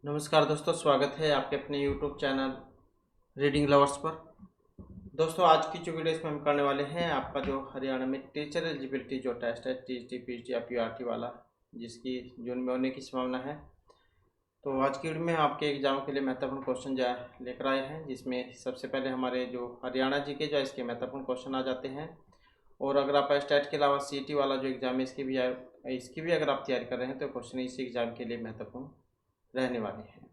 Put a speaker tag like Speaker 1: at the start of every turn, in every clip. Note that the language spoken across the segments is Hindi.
Speaker 1: नमस्कार दोस्तों, स्वागत है आपके अपने YouTube चैनल रीडिंग लवर्स पर। दोस्तों, आज की जो वीडियो इसमें हम करने वाले हैं आपका जो हरियाणा में टीचर एलिजिबिलिटी जो टेस्ट है टीजीटी पीजीटी या पीआरटी वाला, जिसकी जून में होने की संभावना है। तो आज की वीडियो में आपके एग्जाम के लिए महत्वपूर्ण क्वेश्चन जो लेकर आए हैं, जिसमें सबसे पहले हमारे जो हरियाणा जी के जो इसके महत्वपूर्ण क्वेश्चन आ जाते हैं। और अगर आप स्टेट के अलावा सीटी वाला जो एग्ज़ाम है इसकी भी अगर आप तैयारी कर रहे हैं तो क्वेश्चन इसी एग्ज़ाम के लिए महत्वपूर्ण रहने वाले हैं।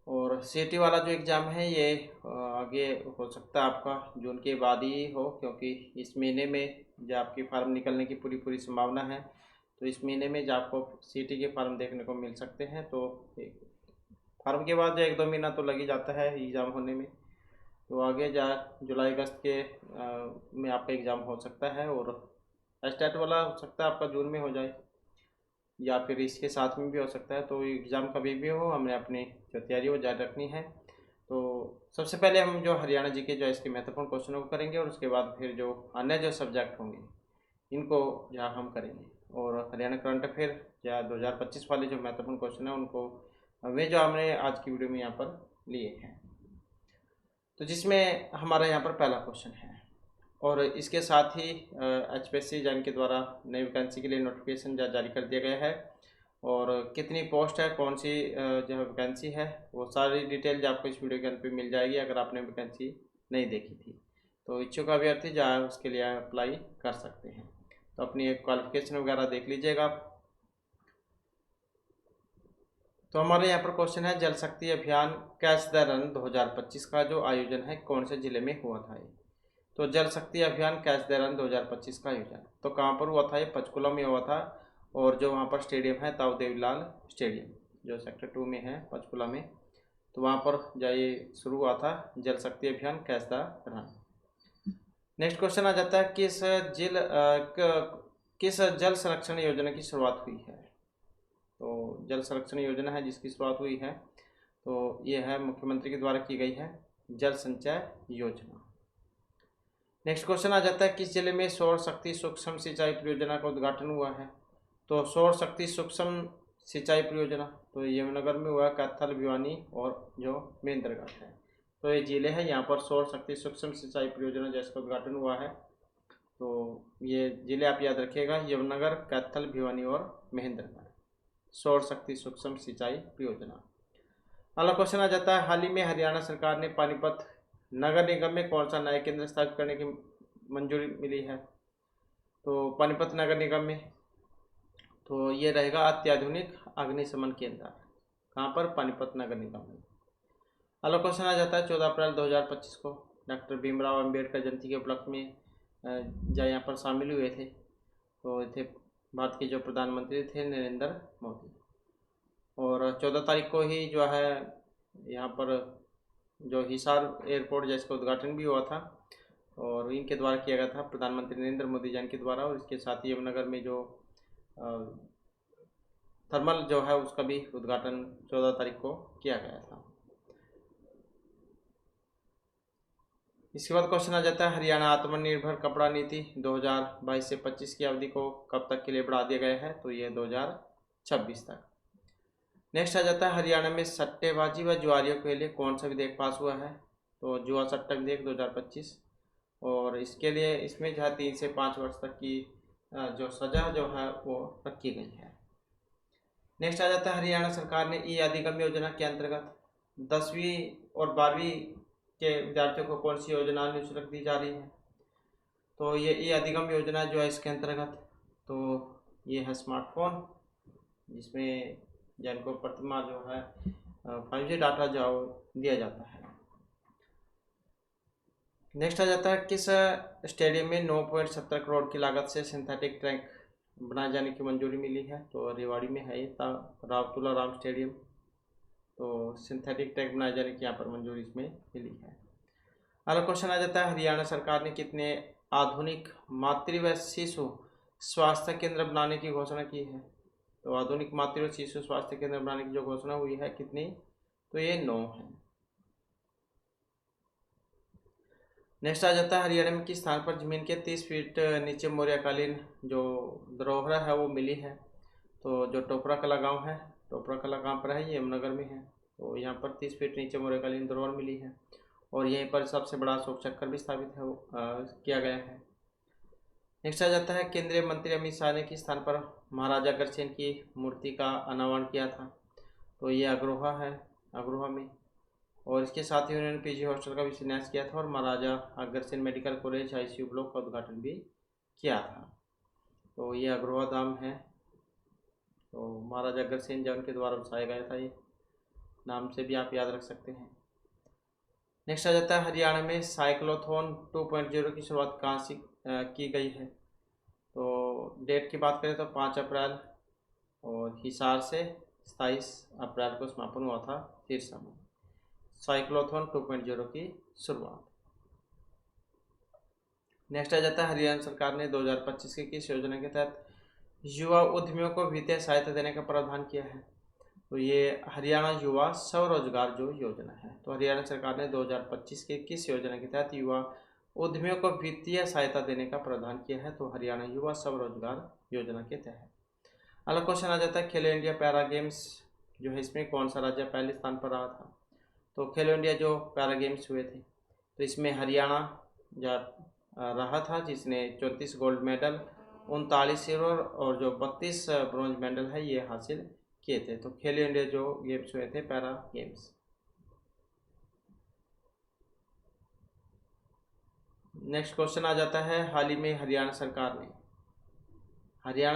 Speaker 1: और सीटी वाला जो एग्ज़ाम है ये आगे हो सकता है आपका जून के बाद ही हो, क्योंकि इस महीने में जो आपकी फार्म निकलने की पूरी संभावना है। तो इस महीने में जो आपको सीटी के फार्म देखने को मिल सकते हैं। तो फार्म के बाद जो 1-2 महीना तो लग ही जाता है एग्ज़ाम होने में। तो आगे जा जुलाई अगस्त के में आपका एग्ज़ाम हो सकता है। और स्टेट वाला हो सकता है आपका जून में हो जाए या फिर इसके साथ में भी हो सकता है। तो एग्ज़ाम कभी भी हो, हमने अपनी जो तैयारी वो जारी रखनी है। तो सबसे पहले हम जो हरियाणा जी के जो इसके महत्वपूर्ण क्वेश्चनों को करेंगे, और उसके बाद फिर जो अन्य जो सब्जेक्ट होंगे इनको जहाँ हम करेंगे। और हरियाणा करंट अफेयर या 2025 वाले जो महत्वपूर्ण क्वेश्चन हैं उनको वे जो हमने आज की वीडियो में यहाँ पर लिए हैं। तो जिसमें हमारा यहाँ पर पहला क्वेश्चन है, और इसके साथ ही एचपीएससी जैन के द्वारा नई वैकेंसी के लिए नोटिफिकेशन जारी कर दिया गया है। और कितनी पोस्ट है, कौन सी जो वैकेंसी है, वो सारी डिटेल्स आपको इस वीडियो के अंत पे मिल जाएगी अगर आपने वैकेंसी नहीं देखी थी। तो इच्छुक अभ्यर्थी जो है उसके लिए अप्लाई कर सकते हैं। तो अपनी क्वालिफिकेशन वगैरह देख लीजिएगा आप। तो हमारे यहाँ पर क्वेश्चन है, जल Shakti Abhiyan catch the run 2025 का जो आयोजन है कौन से जिले में हुआ था। तो जल Shakti Abhiyan catch the run 2025 का आयोजन तो कहाँ पर हुआ था, ये पंचकुला में हुआ था। और जो वहाँ पर स्टेडियम है ताऊ देवीलाल स्टेडियम, जो सेक्टर 2 में है पंचकुला में, तो वहाँ पर जाइए शुरू हुआ था Jal Shakti Abhiyan catch the rain. Next question आ जाता है, किस जल संरक्षण योजना की शुरुआत हुई है। तो जल संरक्षण योजना है जिसकी शुरुआत हुई है, तो ये है मुख्यमंत्री के द्वारा की गई है जल संचय योजना। नेक्स्ट क्वेश्चन आ जाता है, किस जिले में सौर शक्ति सूक्ष्म सिंचाई परियोजना का उद्घाटन हुआ है। तो सौर शक्ति सूक्ष्म सिंचाई परियोजना तो यमुनानगर में हुआ, कैथल, भिवानी और जो महेंद्रगढ़ है। तो ये जिले हैं यहाँ पर सौर शक्ति सूक्ष्म सिंचाई परियोजना जिसका उद्घाटन हुआ है। तो ये जिले आप याद रखिएगा, यमुनानगर, कैथल, भिवानी और महेंद्रगढ़, सौर शक्ति सूक्ष्म सिंचाई परियोजना। अगला क्वेश्चन आ जाता है, हाल ही में हरियाणा सरकार ने पानीपत नगर निगम में कौन सा नया केंद्र स्थापित करने की मंजूरी मिली है। तो पानीपत नगर निगम में तो ये रहेगा अत्याधुनिक अग्निशमन केंद्र, कहाँ पर, पानीपत नगर निगम में। अगला क्वेश्चन आ जाता है, 14 अप्रैल 2025 को डॉक्टर भीमराव अंबेडकर जयंती के उपलक्ष्य में जो यहाँ पर शामिल हुए थे, तो थे भारत के जो प्रधानमंत्री थे नरेंद्र मोदी। और 14 तारीख को ही जो है यहाँ पर जो हिसार एयरपोर्ट जिसका उद्घाटन भी हुआ था, और इनके द्वारा किया गया था, प्रधानमंत्री नरेंद्र मोदी जी के द्वारा। और इसके साथ ही यमुनानगर में जो थर्मल जो है उसका भी उद्घाटन 14 तारीख को किया गया था। इसके बाद क्वेश्चन आ जाता है, हरियाणा आत्मनिर्भर कपड़ा नीति 2022 से 25 की अवधि को कब तक के लिए बढ़ा दिया गया है। तो ये 2026 तक। नेक्स्ट आ जाता है, हरियाणा में सट्टेबाजी व जुआरियों के लिए कौन सा विधेयक पास हुआ है। तो जुआ सट्टा विधेयक 2025, और इसके लिए इसमें जो है 3 से 5 वर्ष तक की जो सज़ा जो है वो रखी गई है। नेक्स्ट आ जाता है, हरियाणा सरकार ने ई अधिगम योजना के अंतर्गत 10वीं और 12वीं के विद्यार्थियों को कौन सी योजना निःशुल्क दी जा रही है। तो ये ई अधिगम योजना जो है इसके अंतर्गत तो ये है स्मार्टफोन, जिसमें जिनको प्रतिमा जो है 5G डाटा जो दिया जाता है। नेक्स्ट आ जाता है, किस स्टेडियम में 9.70 करोड़ की लागत से सिंथेटिक ट्रैक बनाए जाने की मंजूरी मिली है। तो रेवाड़ी में है ये राव तुलाराम स्टेडियम। तो सिंथेटिक ट्रैक बनाए जाने की यहाँ पर मंजूरी इसमें मिली है। अगला क्वेश्चन आ जाता है, हरियाणा सरकार ने कितने आधुनिक मातृ व शिशु स्वास्थ्य केंद्र बनाने की घोषणा की है। तो आधुनिक मातृ व शिशु स्वास्थ्य केंद्र बनाने की जो घोषणा हुई है कितनी, तो ये 9 है। नेक्स्ट आ जाता है, हरियाणा में किस स्थान पर जमीन के 30 फीट नीचे मौर्यकालीन जो धरोहर है वो मिली है। तो जो टोपरा कला गांव है टोपरा कला कहाँ पर है? ये यमुनानगर में है। तो यहाँ पर 30 फीट नीचे मौर्यकालीन धरोहर मिली है और यहीं पर सबसे बड़ा अशोक चक्र भी स्थापित है किया गया है। नेक्स्ट आ जाता है केंद्रीय मंत्री अमित शाह ने किस स्थान पर महाराजा अग्रसेन की मूर्ति का अनावरण किया था? तो ये अग्रोहा है, अग्रोहा में। और इसके साथ ही उन्होंने पीजी हॉस्टल का भी शिलान्यास किया था और Maharaja Agrasen medical college ICU block का उद्घाटन भी किया था। तो ये अग्रोहा धाम है। तो महाराजा अग्रसेन जब उनके द्वारा बसाया गया था, ये नाम से भी आप याद रख सकते हैं। नेक्स्ट आ जाता है हरियाणा में साइक्लोथॉन 2.0 की शुरुआत कहाँ से की गई है? तो डेट की बात करें तो 5 अप्रैल और हिसार से 27 अप्रैल को समापन हुआ था सिरसा में साइक्लोथॉन 2.0 की शुरुआत। नेक्स्ट आ जाता है हरियाणा सरकार ने 2025 की किस योजना के तहत युवा उद्यमियों को वित्तीय सहायता देने का प्रावधान किया है? तो ये हरियाणा युवा स्वरोजगार जो योजना है। तो हरियाणा सरकार ने 2025 के किस योजना के तहत युवा उद्यमियों को वित्तीय सहायता देने का प्रावधान किया है? तो हरियाणा युवा स्वरोजगार योजना के तहत। अगला क्वेश्चन आ जाता है खेलो इंडिया पैरा गेम्स जो है, इसमें कौन सा राज्य पहले स्थान पर रहा था? तो खेलो इंडिया जो पैरा गेम्स हुए थे, तो इसमें हरियाणा रहा था, जिसने 34 गोल्ड मेडल, 39 सिल्वर और जो 32 ब्रॉन्ज मेडल है ये हासिल किए थे। तो खेलो इंडिया जो गेम्स हुए थे पैरा गेम्स। नेक्स्ट क्वेश्चन आ जाता है हाल ही में हरियाणा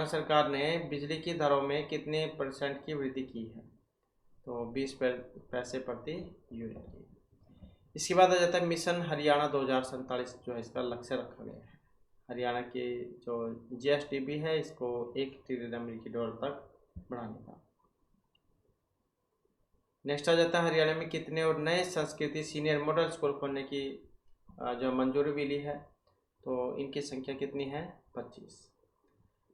Speaker 1: सरकार ने बिजली की दरों में कितने % की वृद्धि की है? तो 20 पैसे प्रति यूनिट की। इसके बाद आ जाता है मिशन हरियाणा 2047 जो है, इसका लक्ष्य रखा गया है हरियाणा की जो GSDP है इसको 1 ट्रिलियन अमेरिकी डॉलर तक बढ़ाने का। नेक्स्ट आ जाता है हरियाणा में कितने और नए संस्कृति सीनियर मॉडल स्कूल खोलने की जो मंजूरी मिली है? तो इनकी संख्या कितनी है? 25।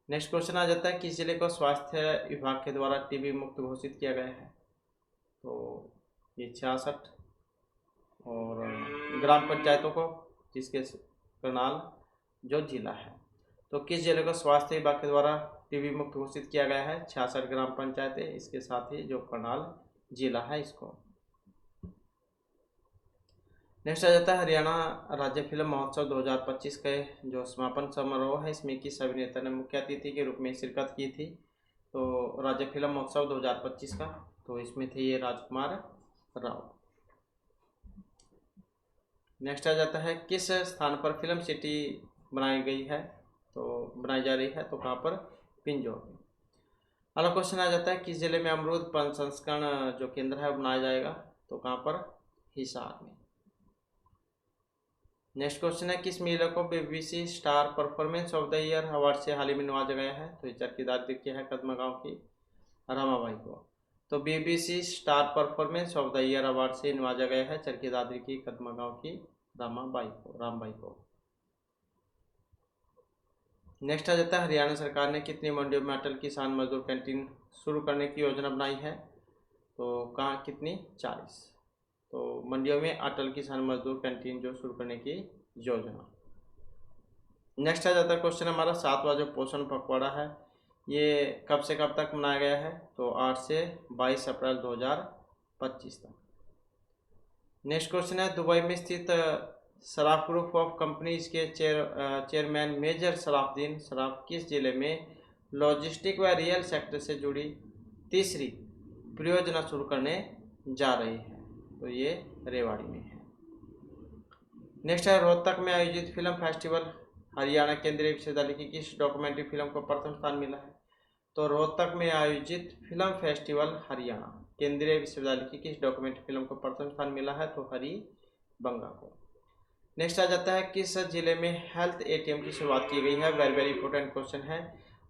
Speaker 1: नेक्स्ट क्वेश्चन आ जाता है किस जिले को स्वास्थ्य विभाग के द्वारा टीबी मुक्त घोषित किया गया है? तो ये 66 और ग्राम पंचायतों को, जिसके करनाल जो जिला है। तो किस जिले को स्वास्थ्य विभाग के द्वारा टीबी मुक्त घोषित किया गया है? 66 ग्राम पंचायतें, इसके साथ ही जो करनाल जिला है इसको। नेक्स्ट आ जाता है हरियाणा राज्य फिल्म महोत्सव 2025 के जो समापन समारोह है, इसमें किस अभिनेता ने मुख्य अतिथि के रूप में शिरकत की थी? तो राज्य फिल्म महोत्सव 2025 का, तो इसमें थे ये राजकुमार राव। नेक्स्ट आ जाता है किस स्थान पर फिल्म सिटी बनाई गई है? तो बनाई जा रही है, तो कहाँ पर? पिंजौर में। अगला क्वेश्चन आ जाता है किस जिले में अमरूद प्रसंस्करण जो केंद्र है बनाया जाएगा? तो कहाँ पर? हिसार में। नेक्स्ट क्वेश्चन है किस महिला को BBC star performance of the year award से हाल ही में नवाजा गया है? तो चरखीदार की है कदमा की रमाबाई को। तो BBC star performance of the year award से नवाजा गया है चरखी दादरी की कदमा की रामबाई को। नेक्स्ट आ जाता है हरियाणा सरकार ने कितनी मंडियों में अटल किसान मजदूर कैंटीन शुरू करने की योजना बनाई है? तो कहाँ कितनी? 40। तो मंडियों में अटल किसान मजदूर कैंटीन जो शुरू करने की योजना। नेक्स्ट आ जाता है क्वेश्चन हमारा 7वां जो पोषण पखवाड़ा है, ये कब से कब तक मनाया गया है? तो 8 से 22 अप्रैल 2025 तक। नेक्स्ट क्वेश्चन है दुबई में स्थित सराफ ग्रुप ऑफ कंपनीज के चेयरमैन मेजर सराफुद्दीन सराफ किस जिले में लॉजिस्टिक व रियल सेक्टर से जुड़ी तीसरी परियोजना शुरू करने जा रही है? तो ये रेवाड़ी में है। नेक्स्ट है रोहतक में आयोजित फिल्म फेस्टिवल हरियाणा केंद्रीय विश्वविद्यालय की किस डॉक्यूमेंट्री फिल्म को प्रथम स्थान मिला है? तो रोहतक में आयोजित फिल्म फेस्टिवल हरियाणा केंद्रीय विश्वविद्यालय की किस डॉक्यूमेंट्री फिल्म को प्रथम स्थान मिला है? तो हरी बंगा को। नेक्स्ट आ जाता है किस जिले में हेल्थ ATM की शुरुआत की गई है? वेरी वेरी इंपॉर्टेंट क्वेश्चन है।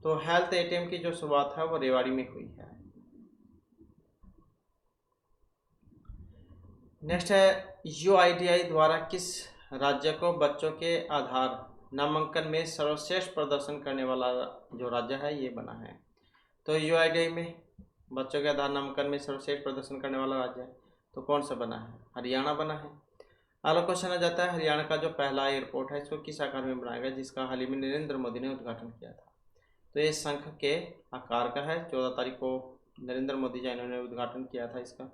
Speaker 1: तो हेल्थ ATM की जो शुरुआत है वो रेवाड़ी में हुई है। नेक्स्ट है UIDAI द्वारा किस राज्य को बच्चों के आधार नामांकन में सर्वश्रेष्ठ प्रदर्शन करने वाला जो राज्य है ये बना है? तो UIDAI में बच्चों के आधार नामांकन में सर्वश्रेष्ठ प्रदर्शन करने वाला राज्य है, तो कौन सा बना है? हरियाणा बना है। अगला क्वेश्चन आ जाता है हरियाणा का जो पहला एयरपोर्ट है इसको किस आकार में बनाया गया, जिसका हाल ही में नरेंद्र मोदी ने उद्घाटन किया था? तो ये शंख के आकार का है। 14 तारीख को नरेंद्र मोदी जी इन्होंने उद्घाटन किया था इसका।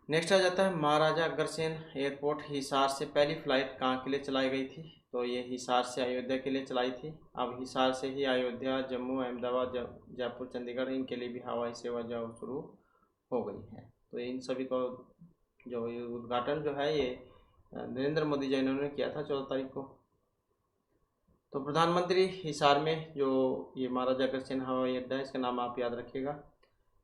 Speaker 1: नेक्स्ट आ जाता है महाराजा अग्रसेन एयरपोर्ट हिसार से पहली फ्लाइट कहाँ के लिए चलाई गई थी? तो ये हिसार से अयोध्या के लिए चलाई थी। अब हिसार से ही अयोध्या, जम्मू, अहमदाबाद, जयपुर, चंडीगढ़ इनके लिए भी हवाई सेवा जो शुरू हो गई है। तो इन सभी को जो ये उद्घाटन जो है ये नरेंद्र मोदी जी इन्होंने किया था 14 तारीख को। तो प्रधानमंत्री हिसार में जो ये महाराजा अग्रसेन हवाई अड्डा है इसका नाम आप याद रखिएगा।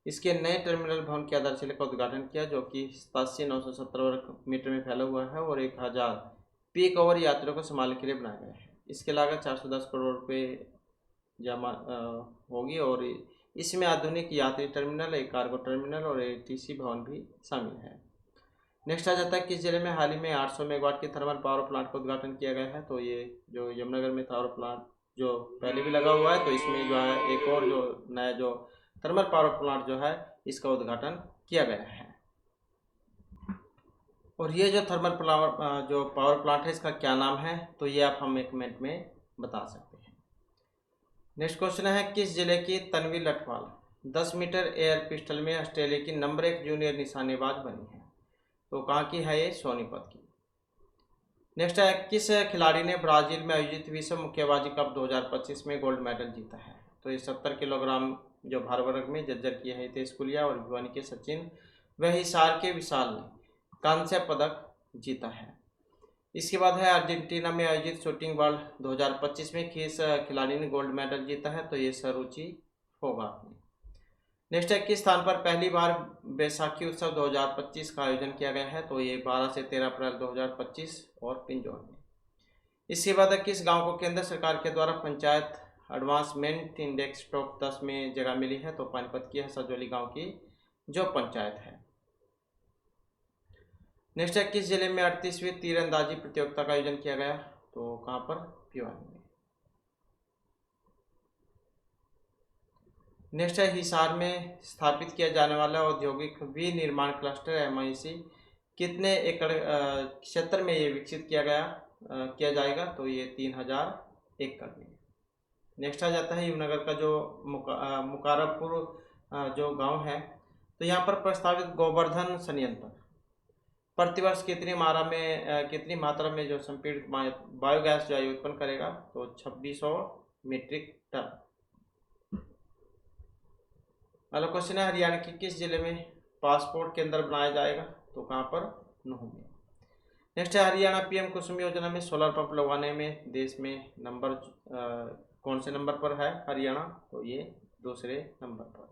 Speaker 1: इसके नए टर्मिनल भवन की आधारशिला का उद्घाटन किया जो कि 87,970 वर्ग मीटर में फैला हुआ है और 1000 पीक ओवर यात्रियों को संभालने के लिए बनाया गया है। इसकी लागत 410 करोड़ रुपये जमा होगी और इसमें आधुनिक यात्री टर्मिनल, एक कार्गो टर्मिनल और एक टीसी भवन भी शामिल है। नेक्स्ट आ जाता है किस जिले में हाल ही में 800 मेगावाट की थर्मल पावर प्लांट का उद्घाटन किया गया है? तो ये जो यमुनानगर में पावर प्लांट जो पहले भी लगा हुआ है, तो इसमें जो है एक और जो नया जो थर्मल पावर प्लांट जो है इसका उद्घाटन किया गया है। और ये जो थर्मल पावर प्लांट है इसका क्या नाम है? तो ये आप हम एक मिनट में बता सकते हैं। नेक्स्ट क्वेश्चन है किस जिले की Tanvi Lathwal 10 metre air pistol में ऑस्ट्रेलिया की नंबर 1 जूनियर निशानेबाज बनी है? तो कहाँ की है ये? सोनीपत की। नेक्स्ट है किस खिलाड़ी ने ब्राजील में आयोजित विश्व मुक्केबाजी कप 2025 में गोल्ड मेडल जीता है? तो ये 70 किलोग्राम जो भार वर्ग में जज्जर किए हैं हितेश गुलिया और भिवानी के सचिन व हिसार के विशाल ने कांस्य पदक जीता है। इसके बाद है अर्जेंटीना में आयोजित शूटिंग वर्ल्ड 2025 में किस खिलाड़ी ने गोल्ड मेडल जीता है? तो ये सरुचि फोगाट ने। नेक्स्ट है किस स्थान पर पहली बार बैसाखी उत्सव 2025 का आयोजन किया गया है? तो ये 12 से 13 अप्रैल 2025 और पिंजौर में। इसके बाद किस गांव को केंद्र सरकार के द्वारा पंचायत एडवांसमेंट इंडेक्स टॉप 10 में जगह मिली है? तो पानीपत की है सजौली गांव की जो पंचायत है। नेक्स्ट है किस जिले में 38वीं तीरंदाजी प्रतियोगिता का आयोजन किया गया? तो कहाँ पर? भिवानी में। नेक्स्ट है हिसार में स्थापित किया जाने वाला औद्योगिक विनिर्माण क्लस्टर MIC कितने एकड़ क्षेत्र में ये विकसित किया जाएगा? तो ये 3000 एकड़ में। नेक्स्ट आ जाता है युवनगर का जो मुकारबपुर जो गांव है, तो यहाँ पर प्रस्तावित गोवर्धन संयंत्र प्रतिवर्ष कितनी मात्रा में जो संपीड़ित बायोगैस जो है उत्पन्न करेगा? तो 2600 मीट्रिक टन। अगला क्वेश्चन है हरियाणा के किस जिले में पासपोर्ट केंद्र बनाया जाएगा? तो कहाँ पर? नूंह में। नेक्स्ट है हरियाणा PM कुसुम योजना में सोलर पंप लगवाने में देश में नंबर कौन से नंबर पर है हरियाणा? तो ये दूसरे नंबर पर।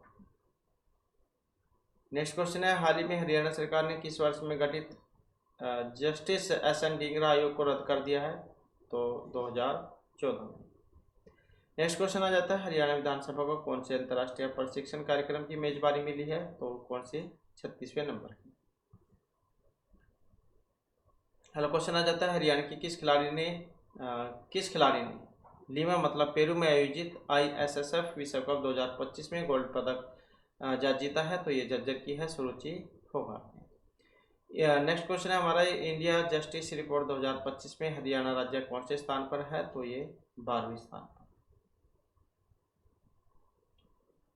Speaker 1: नेक्स्ट क्वेश्चन है हाल ही में हरियाणा सरकार ने किस वर्ष में गठित जस्टिस SN ढींगरा आयोग को रद्द कर दिया है? तो 2014 में। नेक्स्ट क्वेश्चन आ जाता है हरियाणा विधानसभा को कौन से अंतर्राष्ट्रीय प्रशिक्षण कार्यक्रम की मेजबानी मिली है? तो कौन से? 36वें नंबर की। हेलो क्वेश्चन आ जाता है हरियाणा की किस खिलाड़ी ने लीमा मतलब पेरू में आयोजित ISSF विश्व कप 2025 में गोल्ड पदक जीता है? तो ये जज्जर की है सुरुचि फोगाट ने। नेक्स्ट क्वेश्चन है हमारा इंडिया जस्टिस रिपोर्ट 2025 में हरियाणा राज्य कौन से स्थान पर है? तो ये 12वें स्थान पर।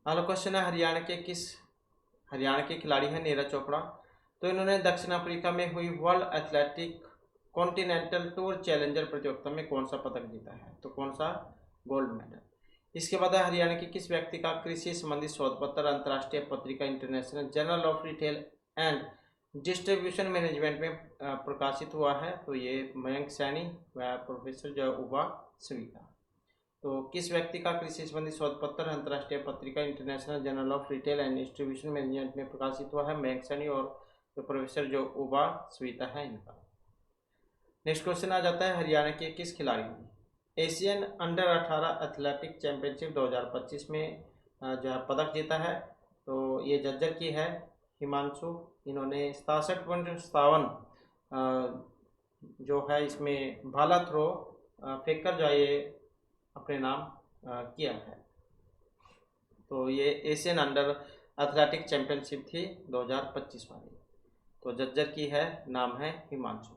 Speaker 1: अगला क्वेश्चन है हरियाणा के खिलाड़ी हैं नीरज चोपड़ा, तो इन्होंने दक्षिण अफ्रीका में हुई world athletic continental tour challenger प्रतियोगिता में कौन सा पदक जीता है? तो कौन सा? Gold medal. इसके बाद हरियाणा के किस व्यक्ति का कृषि संबंधी शोध पत्र अंतर्राष्ट्रीय पत्रिका international journal of retail and distribution management में प्रकाशित हुआ है? तो ये मयंक सैनी व प्रोफेसर जो उबा स्वीता। तो किस व्यक्ति का कृषि संबंधी शोध पत्र अंतर्राष्ट्रीय पत्रिका international journal of retail and distribution management में प्रकाशित हुआ है? मयंक सैनी और जो प्रोफेसर जो उबा स्वीता है इनका। नेक्स्ट क्वेश्चन आ जाता है हरियाणा के किस खिलाड़ी ने एशियन अंडर 18 एथलेटिक चैंपियनशिप 2025 में जो है पदक जीता है? तो ये जज्जर की है हिमांशु। इन्होंने 67.57 जो है इसमें भाला थ्रो फेंकर जो है ये अपने नाम किया है। तो ये एशियन अंडर एथलेटिक चैंपियनशिप थी 2025 वाली। तो जज्जर की है नाम है हिमांशु।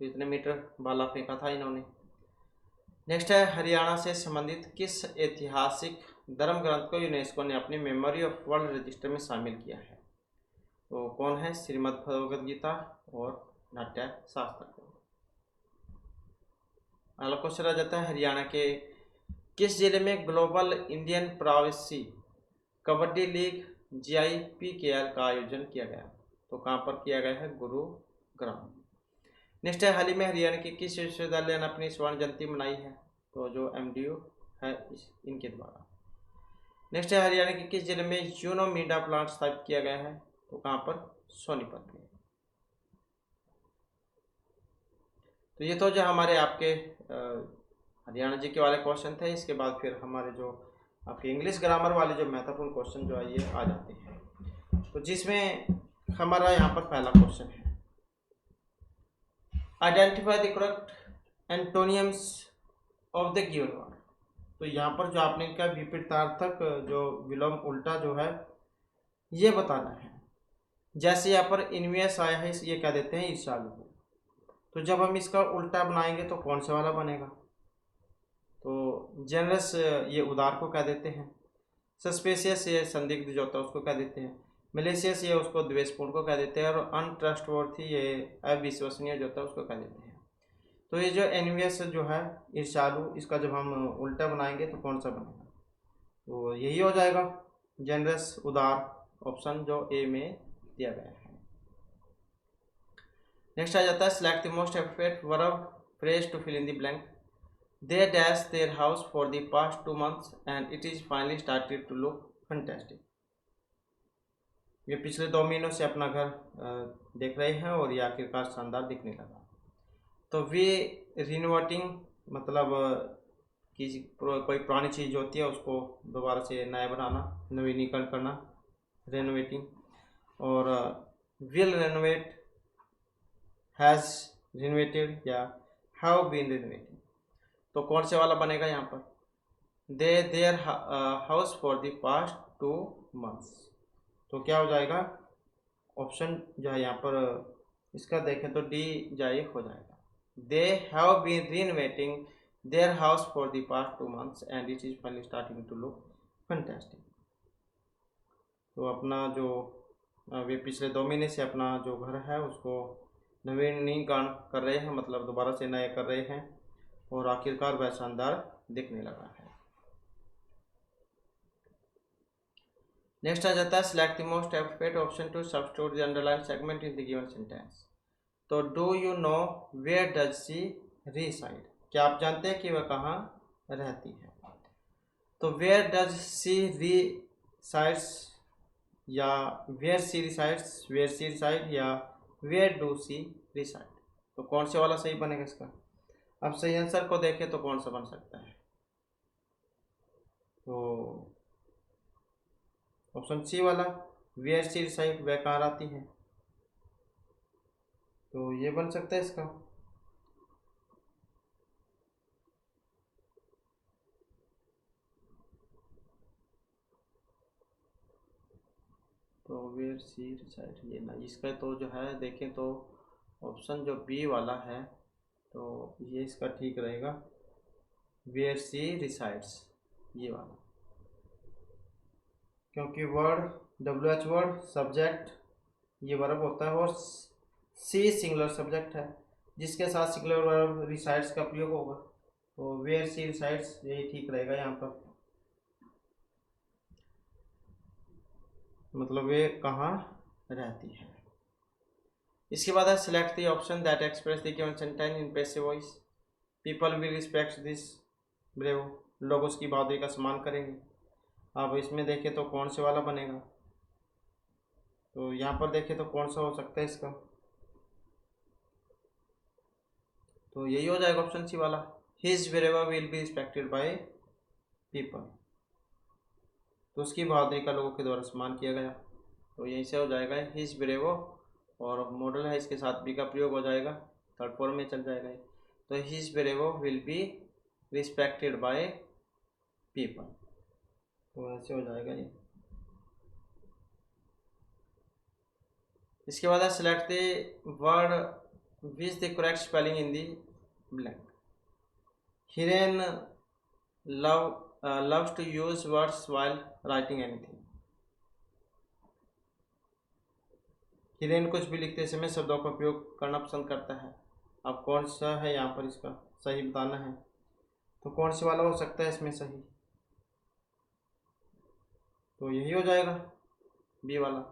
Speaker 1: तो इतने मीटर भाला फेंका था इन्होंने। नेक्स्ट है हरियाणा से संबंधित किस ऐतिहासिक धर्म ग्रंथ को यूनेस्को ने अपनी मेमोरी ऑफ वर्ल्ड रजिस्टर में शामिल किया है? तो कौन है? श्रीमद् भगवद गीता और नाट्य शास्त्र को। अगला क्वेश्चन आ जाता है हरियाणा के किस जिले में Global Indian Pravasi Kabaddi League GIPKL का आयोजन किया गया? तो कहाँ पर किया गया है? गुरुग्राम। नेक्स्ट है हाल ही में हरियाणा के किस विश्वविद्यालय ने अपनी स्वर्ण जयंती मनाई है? तो जो MDU है इनके द्वारा। नेक्स्ट है हरियाणा के किस जिले में यूनो मीडा प्लांट स्थापित किया गया है? तो कहाँ पर? सोनीपत में। तो ये तो जो हमारे आपके हरियाणा जी के वाले क्वेश्चन थे। इसके बाद फिर हमारे जो आपके इंग्लिश ग्रामर वाले जो महत्वपूर्ण क्वेश्चन जो है ये आ जाते हैं। तो जिसमें हमारा यहाँ पर पहला क्वेश्चन है, identify the correct एंटोनियम्स of the given word. तो यहाँ पर जो आपने इनका विपरीतार्थक जो विलोम उल्टा जो है ये बताना है। जैसे यहाँ पर इनवियस आया है, ये क्या देते हैं? ईर्ष्यालु। तो जब हम इसका उल्टा बनाएंगे तो कौन सा वाला बनेगा? तो जेनरस ये उदार को क्या देते हैं? सस्पेशियस ये संदिग्ध जो होता है उसको क्या देते हैं? मलेशियस ये उसको द्वेषपूर्ण को क्या देते हैं? और अनट्रस्टवर्थी ये अविश्वसनीय जो होता है उसको क्या देते हैं? तो ये जो एनवियस जो है ईर्ष्यालु, इसका जब हम उल्टा बनाएंगे तो कौन सा बनेगा? तो यही हो जाएगा जेनरस उदार, ऑप्शन जो ए में दिया गया है। नेक्स्ट आ जाता है select the most appropriate verb phrase to fill in the blank. They dashed their house for the past 2 months and it is finally started to look fantastic. ये पिछले 2 महीनों से अपना घर देख रहे हैं और ये आखिरकार शानदार दिखने लगा। तो वे रिनोवेटिंग मतलब कि कोई पुरानी चीज़ होती है उसको दोबारा से नया बनाना, नवीनीकरण करना, रेनोवेटिंग। और विल रेनोवेट, हैज़ रिनोवेटेड या हैव बीन रिनोवेटेड। तो कौन से वाला बनेगा यहाँ पर? They their house for the past 2 months। तो क्या हो जाएगा? ऑप्शन जो है यहाँ पर इसका देखें तो डी जाए हो जाएगा। They have been renovating their house for the past 2 months and it is finally starting to look fantastic. तो अपना जो वे पिछले 2 महीने से अपना जो घर है उसको नवीनीकरण कर रहे हैं, मतलब दोबारा से नया कर रहे हैं और आखिरकार वह शानदार दिखने लगा है। नेक्स्ट आ जाता है select the most appropriate option to substitute the underline segment in the given sentence. तो do you know where does she reside? क्या आप जानते हैं कि वह कहाँ रहती है? तो वेयर डज सी रिसाइड्स या where she resides, where she reside या वेयर डू सी रिसाइड। तो कौन से वाला सही बनेगा इसका? अब सही आंसर को देखें तो कौन सा बन सकता है? तो ऑप्शन सी वाला, वेयर सी रिसाइड, वह कहाँ रहती है। तो ये बन सकता है इसका। तो वेयर सी रिसाइड ये ना, इसका तो जो है देखें तो ऑप्शन जो बी वाला है तो ये इसका ठीक रहेगा, वेयर सी रिसाइड्स ये वाला। क्योंकि वर्ड WH वर्ड सब्जेक्ट ये वर्ब होता है और सी सिंगुलर सब्जेक्ट है जिसके साथ सिंगुलर वर्ब रिसाइड्स का प्रयोग होगा। तो वेयर सी रिसाइड्स यही ठीक रहेगा यहाँ पर, मतलब वे कहाँ रहती है। इसके बाद है select the option that express the given sentence in passive voice. People will respect this brave, लोग उसकी बहादुरी का सम्मान करेंगे। अब इसमें देखें तो कौन से वाला बनेगा? तो यहाँ पर देखें तो कौन सा हो सकता है इसका? तो यही हो जाएगा ऑप्शन सी वाला, his brave will be respected by people. तो उसकी बहादुरी का लोगों के द्वारा सम्मान किया गया। तो यहीं से हो जाएगा हिज ब्रेव, और मॉडल है इसके साथ बी का प्रयोग हो जाएगा, थर्ड फॉर्म में चल जाएगा। तो his brave will be respected by people. तो ऐसे हो जाएगा ये। इसके बाद है select the word which the correct spelling in the blank. Hiren loves to use words while writing anything. Hiren कुछ भी लिखते समय शब्दों का उपयोग करना पसंद करता है। अब कौन सा है यहाँ पर इसका सही बताना है, तो कौन से वाला हो सकता है इसमें सही, तो यही हो जाएगा बी वाला,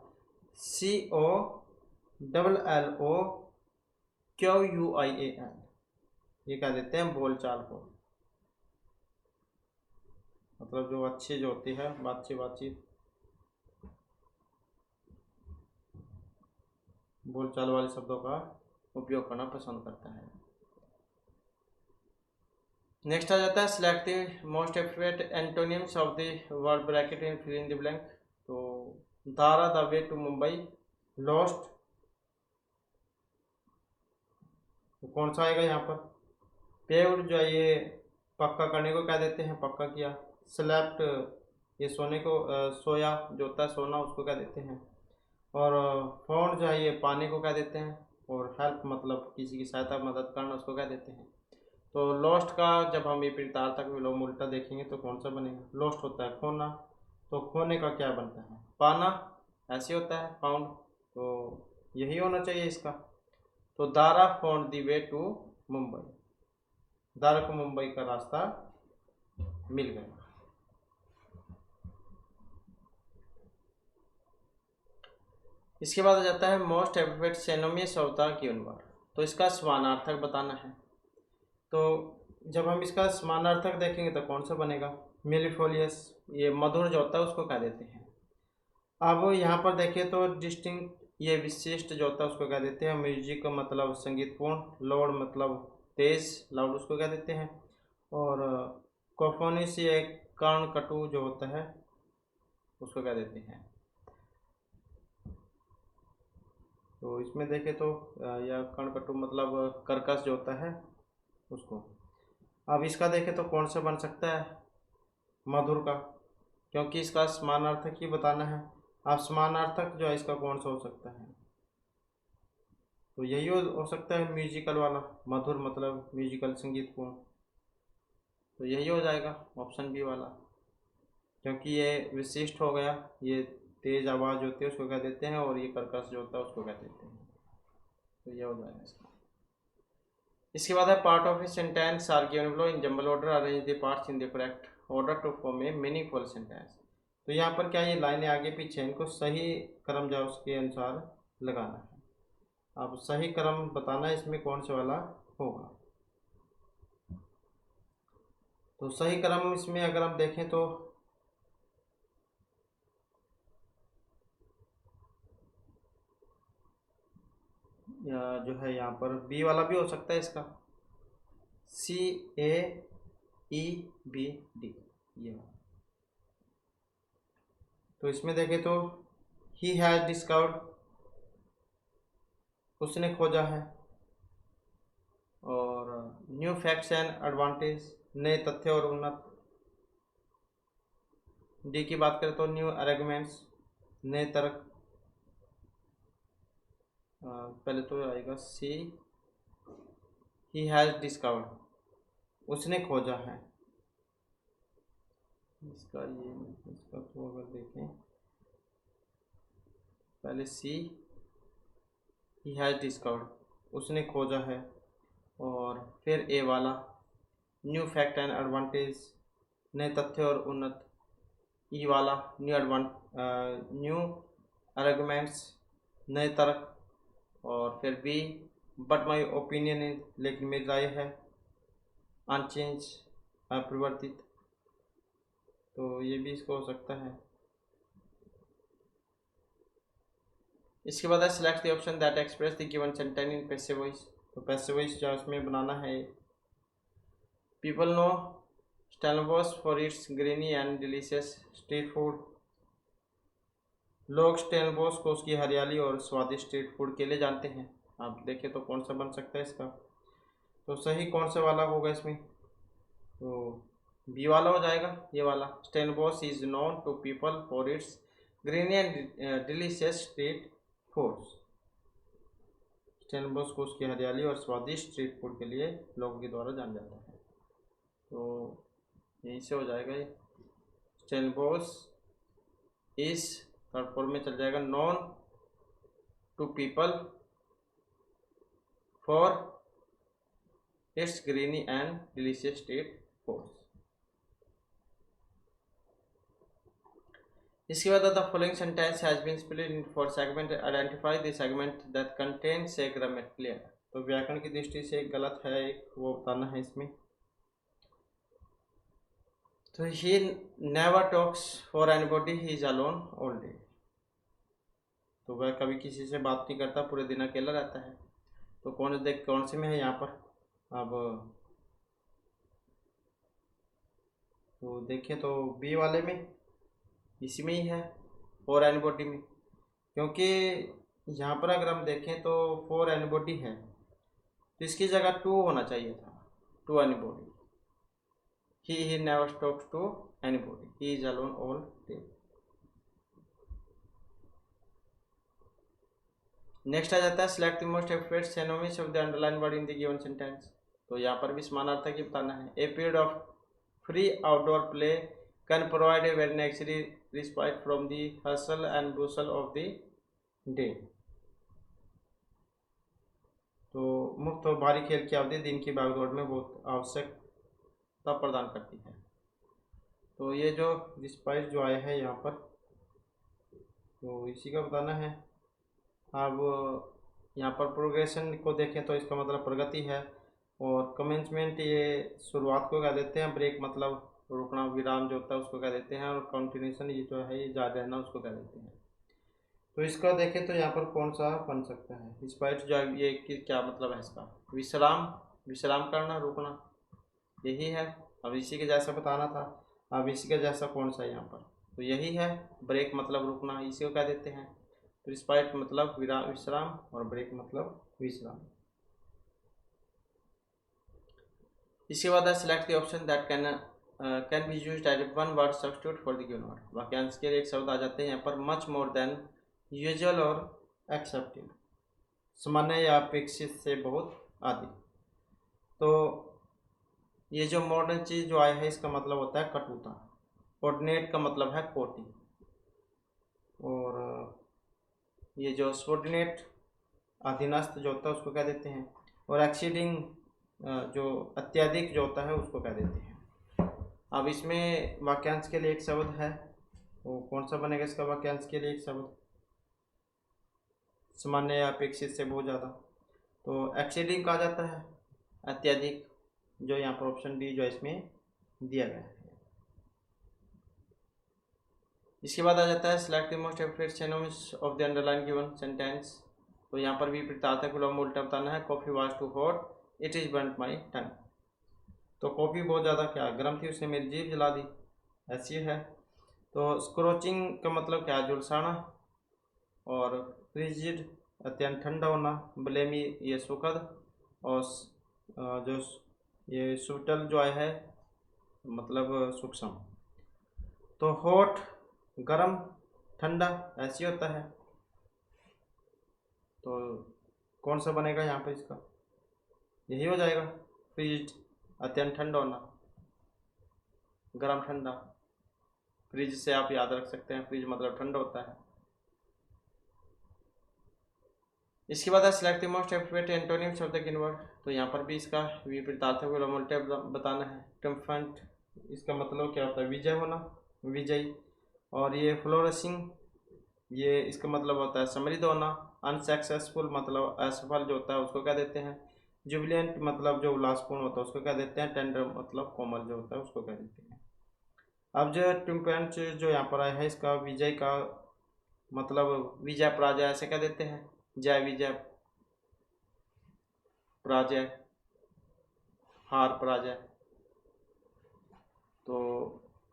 Speaker 1: COLLOQUIAN। ये कह देते हैं बोलचाल को, मतलब जो अच्छी जो होती है बातचीत बोलचाल वाले शब्दों का उपयोग करना पसंद करता है। नेक्स्ट आ जाता है select the most appropriate antonyms of the word bracket in fill in the blank. तो दारा the way to Mumbai, lost, तो कौन सा आएगा यहाँ पर, पेव्ड जो है ये पक्का करने को क्या देते हैं, पक्का किया। स्लेप्ट ये सोने को सोया जो होता है सोना उसको क्या देते हैं। और फाउंड जो है ये पाने को क्या देते हैं। और हेल्प मतलब किसी की सहायता मदद करना उसको क्या देते हैं। तो लॉस्ट का जब हम विपरीतार्थक विलोम उल्टा देखेंगे तो कौन सा बनेगा, लॉस्ट होता है खोना, तो खोने का क्या बनता है, पाना, ऐसे होता है फाउंड, तो यही होना चाहिए इसका। तो Dara found the way to Mumbai, Dara को मुंबई का रास्ता मिल गया। इसके बाद आ जाता है most appropriate synonyms of the given word. तो इसका समानार्थक बताना है। तो जब हम इसका समानार्थक देखेंगे तो कौन सा बनेगा, मेलिफोलियस, ये मधुर जो होता है उसको क्या देते हैं। अब यहाँ पर देखें तो डिस्टिंक्ट ये विशिष्ट जो होता है उसको क्या देते हैं। म्यूजिक का मतलब संगीतपूर्ण, लाउड मतलब तेज, लाउड उसको क्या देते हैं। और कोफोनिस ये कर्ण कटु जो होता है उसको क्या देते हैं। तो इसमें देखें तो या कर्ण कटु मतलब कर्कश जो होता है उसको। अब इसका देखें तो कौन सा बन सकता है, मधुर का, क्योंकि इसका समानार्थक ही बताना है। अब समानार्थक जो है इसका कौन सा हो सकता है, तो यही हो सकता है म्यूजिकल वाला, मधुर मतलब म्यूजिकल संगीतपूर्ण, तो यही हो जाएगा ऑप्शन बी वाला, क्योंकि ये विशिष्ट हो गया, ये तेज आवाज़ होती है उसको क्या देते हैं, और ये कर्कश जो होता है उसको क्या देते हैं, तो ये हो जाएगा इसका। इसके बाद है part of a sentence are given below in jumble order, arrange the parts in the correct order to form a meaningful sentence. तो यहाँ पर क्या ये लाइनें आगे पीछे इनको सही क्रम जो उसके अनुसार लगाना है। अब सही क्रम बताना है इसमें कौन से वाला होगा। तो सही क्रम इसमें अगर हम देखें तो जो है यहाँ पर बी वाला भी हो सकता है इसका, CAEBD ये। तो इसमें देखें तो ही हैज डिस्कवर्ड, उसने खोजा है। और न्यू फैक्ट्स एंड एडवांटेज, नए तथ्य और उन्नत। डी की बात करें तो न्यू आर्गुमेंट्स, नए तर्क। पहले तो आएगा सी, ही हैज डिस्कवर्ड, उसने खोजा है। इसका तो अगर देखें पहले सी, ही हैज डिस्कवर्ड, उसने खोजा है। और फिर ए वाला न्यू फैक्ट एंड एडवांटेज, नए तथ्य और उन्नत। ई वाला न्यू आर्गुमेंट्स, नए तर्क। और फिर B but my opinion is, लेकिन मेरी राय है, अनचेंज, अपरिवर्तित, तो ये भी इसको हो सकता है। इसके बाद है select the option that express the given sentence in passive voice. तो पैसिव वॉइस जो उसमें बनाना है, people know Stellenbosch for its greeny and delicious street food. लोग स्टेलनबोस को उसकी हरियाली और स्वादिष्ट स्ट्रीट फूड के लिए जानते हैं। आप देखें तो कौन सा बन सकता है इसका, तो सही कौन सा वाला होगा इसमें, तो बी वाला हो जाएगा, ये वाला। Stellenbosch is known to people for its greeny and delicious street foods. Stellenbosch को उसकी हरियाली और स्वादिष्ट स्ट्रीट फूड के लिए लोगों के द्वारा जाना जाता है। तो यहीं से हो जाएगा ये। स्टेलबोस इज थर्ड फॉर्म में चल जाएगा, known to people for its greeny and delicious state force. इसके बाद the following sentence has been split in four segment, identify the segment that contains a grammatical error. तो व्याकरण की दृष्टि से एक गलत है, एक वो बताना है इसमें। तो he never talks for anybody, he is alone all day. तो वह कभी किसी से बात नहीं करता, पूरे दिन अकेला रहता है। तो कौन से में है यहाँ पर? अब तो देखिए तो बी वाले में, इसी में ही है, फॉर एनीबॉडी में। क्योंकि यहाँ पर अगर हम देखें तो फॉर एनीबॉडी है, तो इसकी जगह टू होना चाहिए था, to anybody. he never talks to anybody, he is alone all day। Next आ जाता है select the most appropriate synonyms of the underline word in the given sentence. तो यहाँ पर भी समानार्थक ही बताना है। A period of free outdoor play can provide a very necessary respite from the hustle and bustle of the day. तो मुफ्त और भारी खेल की अवधि दिन की भागदौड़ में बहुत आवश्यकता प्रदान करती है। तो ये जो रिस्पाइट जो आया है यहाँ पर, तो इसी का बताना है। अब यहाँ पर प्रोग्रेशन को देखें तो इसका मतलब प्रगति है, और कमेंसमेंट ये शुरुआत को कह देते हैं, ब्रेक मतलब रुकना, विराम जो होता है उसको कह देते हैं, और कंटिन्यूशन ये जो है ये जारी रहना उसको कह देते हैं। तो इसका देखें तो यहाँ पर कौन सा बन सकता है? रिस्पाइट जो है ये क्या मतलब है इसका? विश्राम, विश्राम करना, रुकना, यही है। अब इसी के जैसा बताना था। अब इसी का जैसा कौन सा है यहाँ पर? तो यही है, ब्रेक मतलब रुकना, इसी को कह देते हैं। तो रिस्पाइट मतलब विश्राम, और ब्रेक मतलब विश्राम। इसके बाद select the option that can be used as one word substitute for the given word. वाक्यांश के लिए एक शब्द आ जाते हैं यहाँ पर, मच मोर देन यूजुअल और एक्सेप्टेड, सामान्य या अपेक्षित से बहुत आदि। तो ये जो मॉडर्न चीज़ जो आया है इसका मतलब होता है कटुता। ऑर्डिनेट का मतलब है कोटि, और ये जो सबऑर्डिनेट अधीनस्थ जो होता है उसको कह देते हैं, और एक्सीडिंग जो अत्यधिक जो होता है उसको कह देते हैं। अब इसमें वाक्यांश के लिए एक शब्द है, वो कौन सा बनेगा इसका वाक्यांश के लिए एक शब्द? सामान्य या अपेक्षित से बहुत ज़्यादा। तो एक्सीडिंग कहा जाता है अत्यधिक, जो यहाँ पर ऑप्शन डी जो इसमें दिया गया है। इसके बाद आ जाता है select the most appropriate synonyms of the underline given sentence. तो यहाँ पर भी प्रतार्थक विलोम उल्टा बताना है। Coffee was too hot, it is burnt my tongue. तो कॉफ़ी बहुत ज़्यादा क्या गर्म थी, उसने मेरी जीभ जला दी, ऐसी है। तो स्क्रोचिंग का मतलब क्या? झुलसाना, और फ्रिजिड अत्यंत ठंडा होना, ब्लेमी ये सुखद, और जो ये सुटल जो है मतलब सूक्ष्म। तो हॉट गरम, ठंडा ऐसी होता है। तो कौन सा बनेगा यहाँ पर इसका? यही हो जाएगा, फ्रिज अत्यंत ठंडा होना, गरम ठंडा। फ्रिज से आप याद रख सकते हैं, फ्रिज मतलब ठंडा होता है। इसके बाद select the most appropriate antonyms of the given word. तो यहाँ पर भी इसका विपरीतार्थक विलोम उल्टा बताना है। ट्रिम्फेंट इसका मतलब क्या होता है? विजय होना, विजयी। और ये फ्लोरिशिंग, ये इसका मतलब होता है समृद्ध होना। अनसक्सेसफुल मतलब असफल जो होता है उसको कह देते हैं। जुबिलेंट मतलब जो उल्लासपूर्ण होता है उसको कह देते हैं। टेंडर मतलब कोमल जो होता है उसको कह देते हैं। अब जो ट्रिम्फेंट जो यहाँ पर आया है इसका विजय का मतलब विजय पराजय ऐसे कह देते हैं। जय विजय, पराजय हार पराजय। तो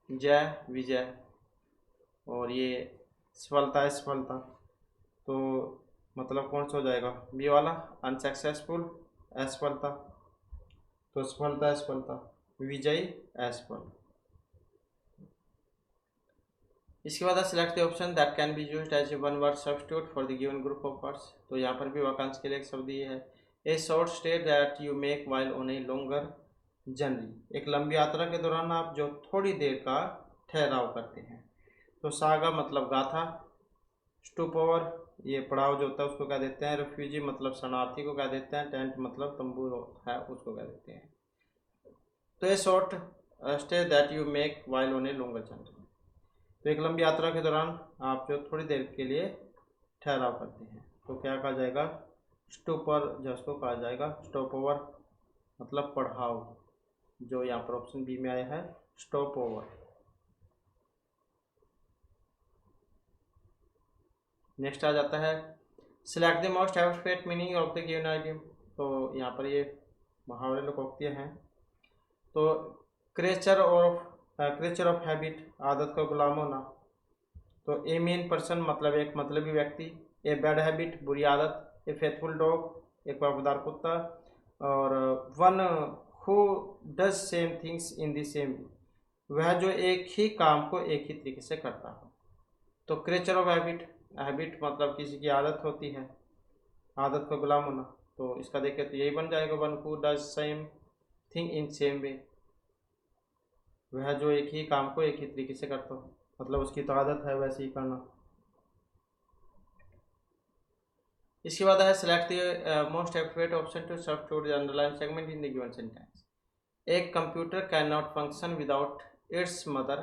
Speaker 1: जय विजय, और ये सफलता असफलता। तो मतलब कौन सा हो जाएगा? बी वाला, अनसक्सेसफुल असफलता। तो सफलता असफलता, विजयी असफल। इसके बाद select the option that can be used as one word substitute for the given group of words. तो यहाँ पर भी वाक्यांश के लिए एक शब्द ये है। ए short stay that you make while on a longer generally एक लंबी यात्रा के दौरान आप जो थोड़ी देर का ठहराव करते हैं। तो सागा मतलब गाथा, स्टूप ओवर ये पड़ाव जो होता है उसको क्या देते हैं, रिफ्यूजी मतलब शरणार्थी को क्या देते हैं, टेंट मतलब तंबू है उसको क्या देते हैं। तो ए short stay that you make while on a longer journey. तो एक लंबी यात्रा के दौरान आप जो थोड़ी देर के लिए ठहराव करते हैं तो क्या कहा जाएगा, स्टूपर जो उसको कहा जाएगा स्टॉप ओवर मतलब पढ़ाव, जो यहाँ पर ऑप्शन बी में आया है स्टॉप ओवर। नेक्स्ट आ जाता है select the most appropriate meaning of the given idiom. तो यहाँ पर ये मुहावरे लोकोक्तियाँ हैं। तो क्रेचर ऑफ हैबिट आदत का गुलाम होना। तो ए मीन पर्सन मतलब एक मतलबी व्यक्ति, ए बैड हैबिट बुरी आदत, ए फेथफुल डॉग एक वफादार कुत्ता, और one who does same things in the same वह जो एक ही काम को एक ही तरीके से करता हो। तो क्रेचर ऑफ हैबिट, हैबिट मतलब किसी की आदत होती है, आदत का गुलाम होना। तो इसका देखें तो यही बन जाएगा one who does same thing in same way, वह जो एक ही काम को एक ही तरीके से करता हो, मतलब उसकी तो आदत है वैसे ही करना। इसके बाद है select the most appropriate option to substitute the underline segment in the given sentence. एक computer can not function without its mother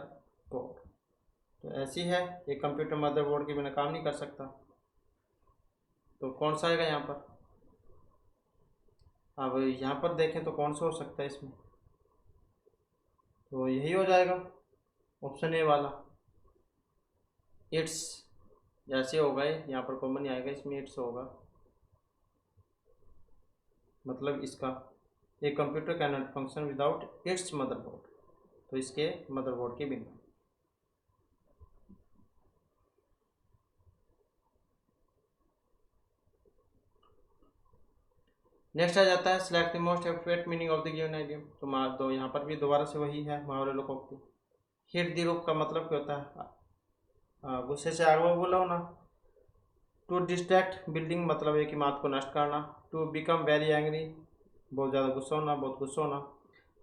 Speaker 1: board. तो ऐसी है, एक कंप्यूटर मदरबोर्ड के बिना काम नहीं कर सकता। तो कौन सा आएगा यहाँ पर, अब यहाँ पर देखें तो कौन सा हो सकता है इसमें, तो यही हो जाएगा ऑप्शन ए वाला इट्स। जैसे होगा यहाँ पर कॉमन नहीं आएगा, इसमें इट्स होगा, मतलब इसका एक computer can not function without it's motherboard, तो इसके मदरबोर्ड के बिना। नेक्स्ट आ जाता है select the most appropriate meaning of the given idiom. तो यहाँ पर भी दोबारा से वही है मुहावरे लोकोक्ति। हिट द रूफ का मतलब क्या होता है, गुस्से से आग में बोला होना। टू डिस्ट्रैक्ट बिल्डिंग मतलब एक इमारत को नष्ट करना। टू बिकम वेरी एंग्री बहुत ज़्यादा गुस्सा होना, बहुत गुस्सा होना।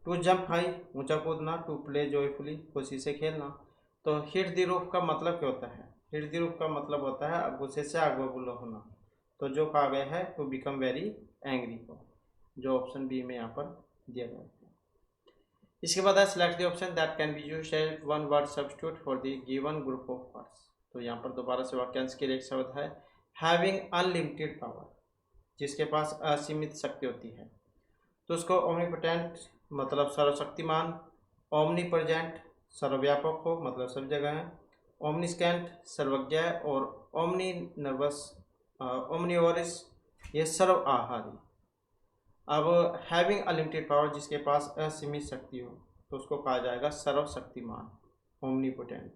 Speaker 1: टू जंप हाई ऊंचा कूदना। टू प्ले जॉयफुली खुशी से खेलना। तो हिट द रूफ का मतलब क्या होता है, हिट द रूफ का मतलब होता है गुस्से से आग बबूला होना। तो जो कहा गया है टू बिकम वेरी एंग्री को, जो ऑप्शन बी में यहाँ पर दिया गया है। इसके बाद है select the option that can be used as one word substitute for the given group of words. तो यहाँ पर दोबारा से वाक्यांश के लिए एक शब्द है हैविंग अनलिमिटेड पावर, जिसके पास असीमित शक्ति होती है। तो उसको ओमनीपोटेंट मतलब सर्वशक्तिमान, ओमनी प्रेजेंट सर्वव्यापक हो मतलब सब जगह है, ओमनिस्केंट सर्वज्ञ, और ओमनी नर्वस ओमनीवोरस ये सर्व आहारी। अब हैविंग अनलिमिटेड पावर जिसके पास असीमित शक्ति हो तो उसको कहा जाएगा सर्वशक्तिमान, ओमनीपोटेंट।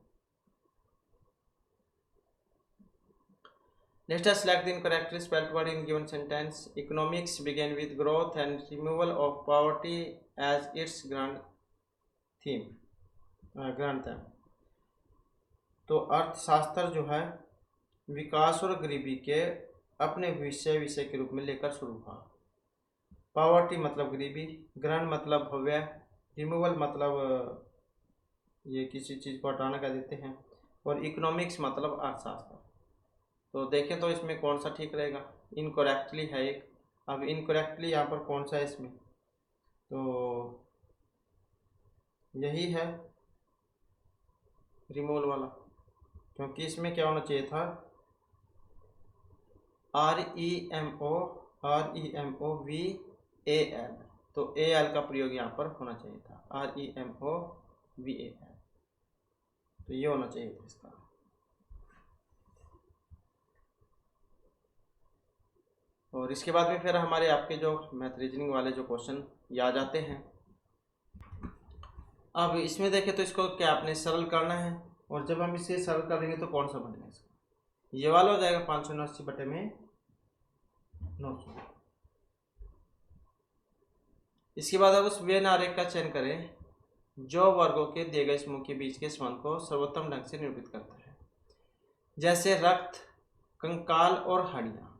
Speaker 1: नेक्स्ट है select the incorrectly spelled word in given sentence. Economics begin with growth and removal of poverty as its grand theme. तो अर्थशास्त्र जो है विकास और गरीबी के अपने विषय के रूप में लेकर शुरू हुआ। पॉवर्टी मतलब गरीबी, ग्रांड मतलब भव्य, रिमूवल मतलब ये किसी चीज़ को हटाना कह देते हैं, और इकोनॉमिक्स मतलब अर्थशास्त्र। तो देखें तो इसमें कौन सा ठीक रहेगा, इनकरेक्टली है एक। अब इनकरेक्टली यहाँ पर कौन सा है इसमें, तो यही है रिमूवल वाला, क्योंकि इसमें क्या होना चाहिए था REMOVAL, तो AL का प्रयोग यहाँ पर होना चाहिए था REMOVAL, तो ये होना चाहिए था इसका। और इसके बाद में फिर हमारे आपके जो मैथ रीजनिंग वाले जो क्वेश्चन ये आ जाते हैं। अब इसमें देखें तो इसको क्या आपने सरल करना है, और जब हम इसे सरल करेंगे तो कौन सा बनेगा इसका, ये वाला हो जाएगा 579/900। इसके बाद अब उस वेन आरेख का चयन करें जो वर्गों के दिए गए समूह के बीच के संबंध को सर्वोत्तम ढंग से निरूपित करता है, जैसे रक्त, कंकाल और हड्डियां।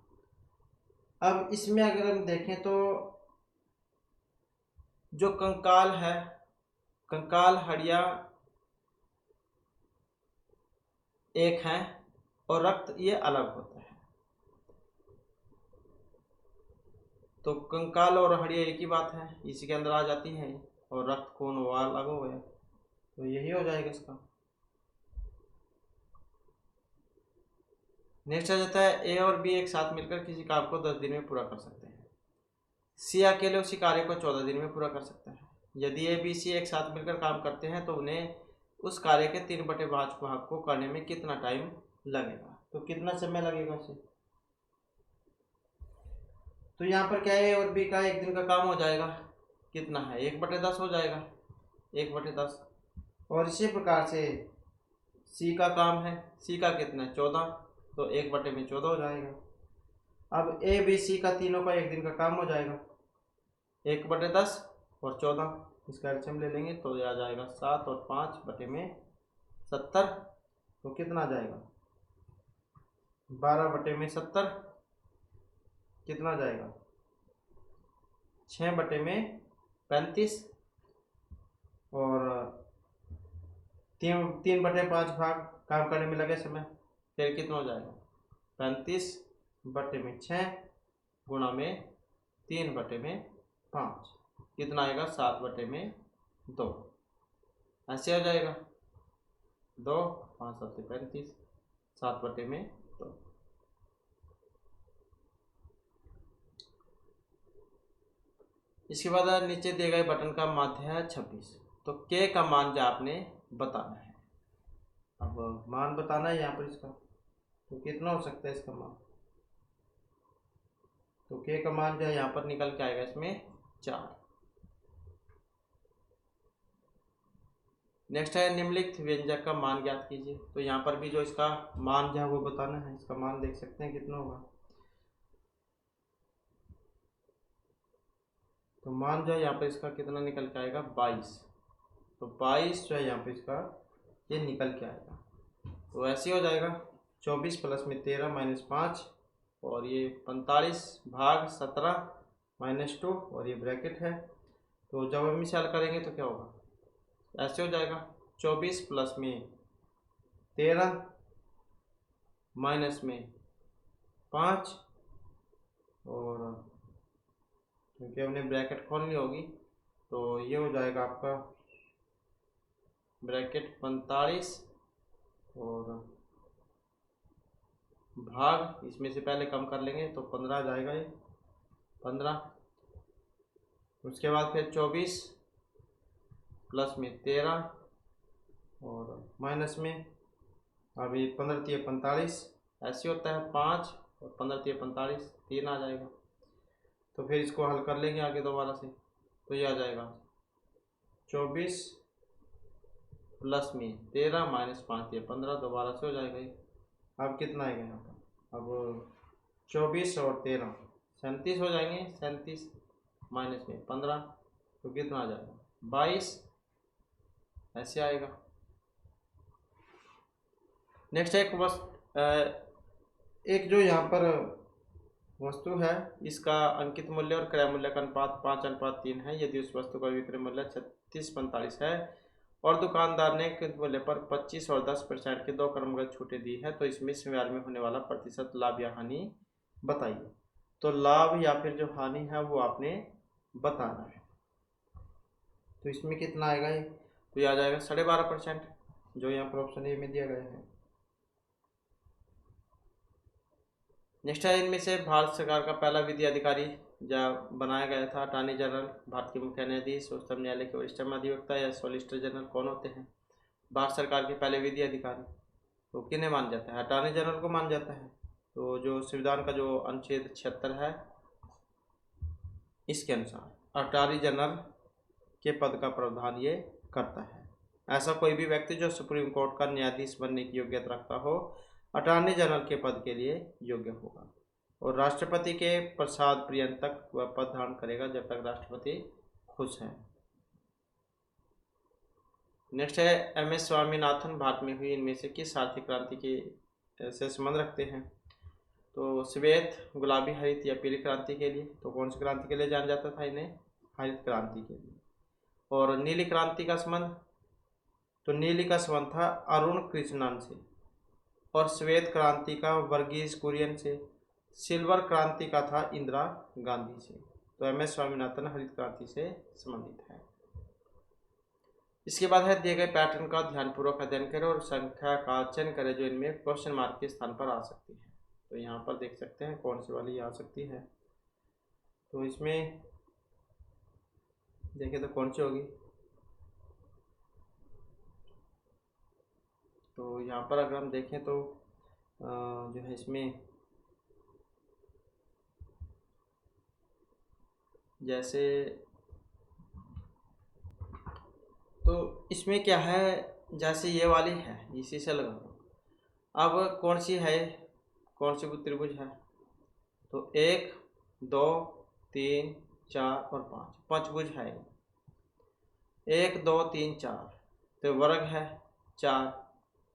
Speaker 1: अब इसमें अगर हम देखें तो जो कंकाल है, कंकाल हड्डियां एक हैं और रक्त ये अलग होता है। तो कंकाल और हड्डियां एक ही बात है, इसी के अंदर आ जाती है, और रक्त खून वो अलग हो गया, तो यही हो जाएगा इसका। नेक्स्ट आ जाता है ए और बी एक साथ मिलकर किसी काम को 10 दिन में पूरा कर सकते हैं। सी अकेले उसी कार्य को 14 दिन में पूरा कर सकता है। यदि ए बी सी एक साथ मिलकर काम करते हैं तो उन्हें उस कार्य के 3/5 भाग को करने में कितना टाइम लगेगा, तो कितना समय लगेगा उसे। तो यहाँ पर क्या है, ए और बी का एक दिन का काम हो जाएगा, कितना है 1/10 हो जाएगा, 1/10। और इसी प्रकार से सी का काम है, सी का कितना है 14, तो 1/14 हो जाएगा। अब ए बी सी का तीनों का एक दिन का काम हो जाएगा, 1/10 और 14, इसका एलसीएम ले लेंगे तो यह आ जाएगा 7 और 5/70, तो कितना आ जाएगा 12/70, कितना आ जाएगा 6/35, और 3/5 भाग काम करने में लगे समय, फिर कितना हो जाएगा 35/6 गुणा में 3/5, कितना आएगा 7/2, ऐसे हो जाएगा 2, 5 7 35, 7/2। इसके बाद नीचे दिए गए बटन का माध्य है 26, तो के का मान जो आपने बताना है। अब मान बताना है यहाँ पर इसका, तो कितना हो सकता है इसका मान, तो के का मान जो है यहाँ पर निकल के आएगा इसमें 4। नेक्स्ट है निम्नलिखित व्यंजक का मान ज्ञात कीजिए, तो यहाँ पर भी जो इसका मान जो है वो बताना है। इसका मान देख सकते हैं कितना होगा, तो मान जो है यहाँ पर इसका कितना निकल के आएगा 22, तो 22 जो है यहाँ पर इसका ये निकल के आएगा, तो ऐसे हो जाएगा 24 + में 13 - 5, और ये 45/17 - 2, और ये ब्रैकेट है, तो जब हम इसे हल करेंगे तो क्या होगा, ऐसे हो जाएगा 24 + में 13 - में 5, और क्योंकि हमने ब्रैकेट खोलनी होगी तो ये हो जाएगा आपका ब्रैकेट 45, और भाग इसमें से पहले कम कर लेंगे तो 15 आ जाएगा, ये 15। उसके बाद फिर 24 + में 13 और माइनस में, अभी 15 × 45 ऐसे होता है 5, और 15 × 45 3 आ जाएगा, तो फिर इसको हल कर लेंगे आगे दोबारा से, तो ये आ जाएगा 24 + में 13 - 5 ये 15, दोबारा से हो जाएगा ये। अब कितना आएगा यहाँ पर, अब 24 और 13 37 हो जाएंगे, 37 - में 15, तो कितना आ जाएगा 22, ऐसे आएगा। नेक्स्ट एक एक जो यहाँ पर वस्तु है इसका अंकित मूल्य और क्रय मूल्य का अनुपात 5:3 है। यदि उस वस्तु का विक्रय मूल्य 3645 है और दुकानदार ने अंकित मूल्य पर 25 और 10% की 2 क्रमगत छूटें दी है, तो इसमें इस व्यवहार में होने वाला प्रतिशत लाभ या हानि बताइए। तो लाभ या फिर जो हानि है वो आपने बताना है। तो इसमें कितना आएगा ये, तो ये आ जाएगा 12.5%, जो यहाँ पर ऑप्शन ए में दिया गया है। नेक्स्ट है इनमें से भारत सरकार का पहला विधि अधिकारी जब बनाया गया था, अटॉर्नी जनरल, भारत के मुख्य न्यायाधीश, उच्चतम न्यायालय के वरिष्ठ अधिवक्ता या सॉलिसिटर जनरल कौन होते हैं? भारत सरकार के पहले विधि अधिकारी तो किन्हें मान जाता है? अटॉर्नी जनरल को मान जाता है। तो जो संविधान का जो अनुच्छेद 76 है इसके अनुसार अटॉर्नी जनरल के पद का प्रावधान ये करता है। ऐसा कोई भी व्यक्ति जो सुप्रीम कोर्ट का न्यायाधीश बनने की योग्यता रखता हो अटॉर्नी जनरल के पद के लिए योग्य होगा, और राष्ट्रपति के प्रसाद पर्यंत तक वह पद धारण करेगा जब तक राष्ट्रपति खुश हैं। नेक्स्ट है एम.एस. स्वामीनाथन भारत में हुई इनमें से किस आर्थिक क्रांति के से संबंध रखते हैं? तो श्वेत, गुलाबी, हरित या पीली क्रांति के लिए। तो कौन सी क्रांति के लिए जाना जाता था इन्हें? हरित क्रांति के लिए। और नीली क्रांति का संबंध, तो नीली का संबंध था अरुण कृष्णन से। और श्वेत क्रांति का वर्गीज कुरियन से। सिल्वर क्रांति का था इंदिरा गांधी से। तो एम एस स्वामीनाथन हरित क्रांति से संबंधित है। इसके बाद है दिए गए पैटर्न का ध्यानपूर्वक अध्ययन करें और संख्या का चयन करें जो इनमें क्वेश्चन मार्क के स्थान पर आ सकती है। तो यहाँ पर देख सकते हैं कौन सी वाली आ सकती है। तो इसमें देखें तो कौन सी होगी। तो यहाँ पर अगर हम देखें तो जो है इसमें जैसे, तो इसमें क्या है, जैसे ये वाली है इसी से लगा दो। अब कौन सी है, कौन सी त्रिभुज है, तो 1 2 3 4 और 5 पंचभुज है। 1 2 3 4 तो वर्ग है 4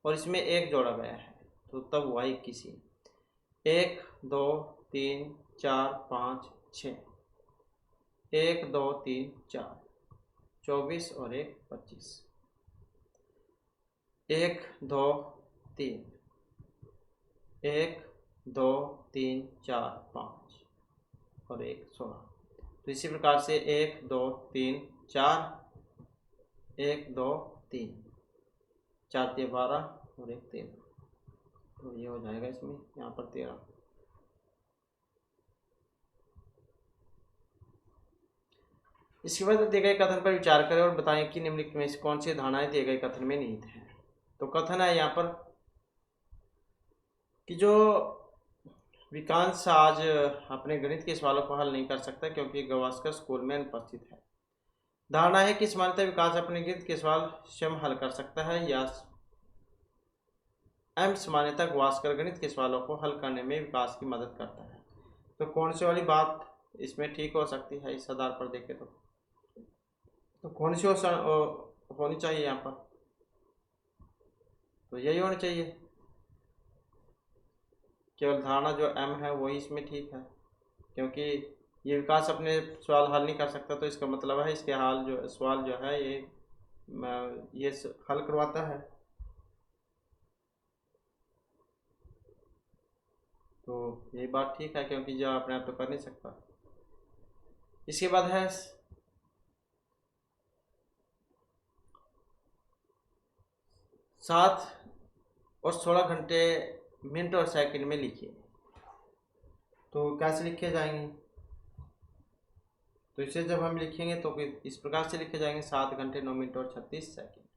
Speaker 1: और इसमें 1 जोड़ा गया है तो तब हुआ 21। 1 2 3 4 5 6 1 2 3 4 24 और 1 25। 1 2 3 1 2 3 4 5 और 1 16। तो इसी प्रकार से 1 2 3 4 1 2 3 4 3 12 और 1 13। तो ये हो जाएगा इसमें यहाँ पर 13। इसके बाद दिए गए कथन पर विचार करें और बताएं कि निम्नलिखित में से कौन सी धारणाएं दिए गए कथन में निहित हैं। तो कथन है यहाँ पर कि जो विकास आज अपने गणित के सवालों को हल नहीं कर सकता क्योंकि गावस्कर स्कूल में अनुपस्थित है। धारणा है कि सामान्यतः विकास अपने गणित के सवाल स्वयं हल कर सकता है या सामान्यतः गावस्कर गणित के सवालों को हल करने में विकास की मदद करता है। तो कौन सी वाली बात इसमें ठीक हो सकती है, इस आधार पर देखें तो कौन सी होनी चाहिए यहाँ पर, तो यही होनी चाहिए। केवल धारणा जो एम है वही इसमें ठीक है क्योंकि ये विकास अपने सवाल हल नहीं कर सकता तो इसका मतलब है इसके हाल जो सवाल जो है ये हल करवाता है। तो यही बात ठीक है क्योंकि जो अपने आप तो कर नहीं सकता। इसके बाद है 7 और 16 घंटे मिनट और सेकंड में लिखिए। तो कैसे लिखे जाएंगे, तो इसे जब हम लिखेंगे तो इस प्रकार से लिखे जाएंगे 7 घंटे 9 मिनट और 36 सेकंड।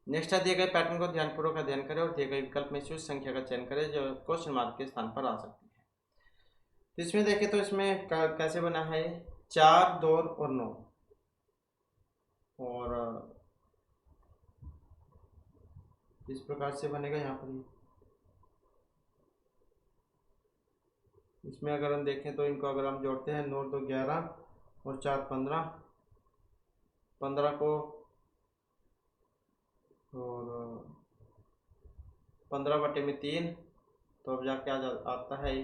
Speaker 1: नेक्स्ट है दिए गए पैटर्न को ध्यानपूर्वक अध्ययन करें और दिए गए विकल्प में से उस संख्या का चयन करें जो क्वेश्चन मार्क के स्थान पर आ सकती है। तो इसमें देखें तो इसमें कैसे बना है 4 2 और 9 और इस प्रकार से बनेगा यहाँ पर। इसमें अगर हम देखें तो इनको अगर हम जोड़ते हैं 9 2 11 और 4 15, 15 को और 15/3 तो अब जाके आता है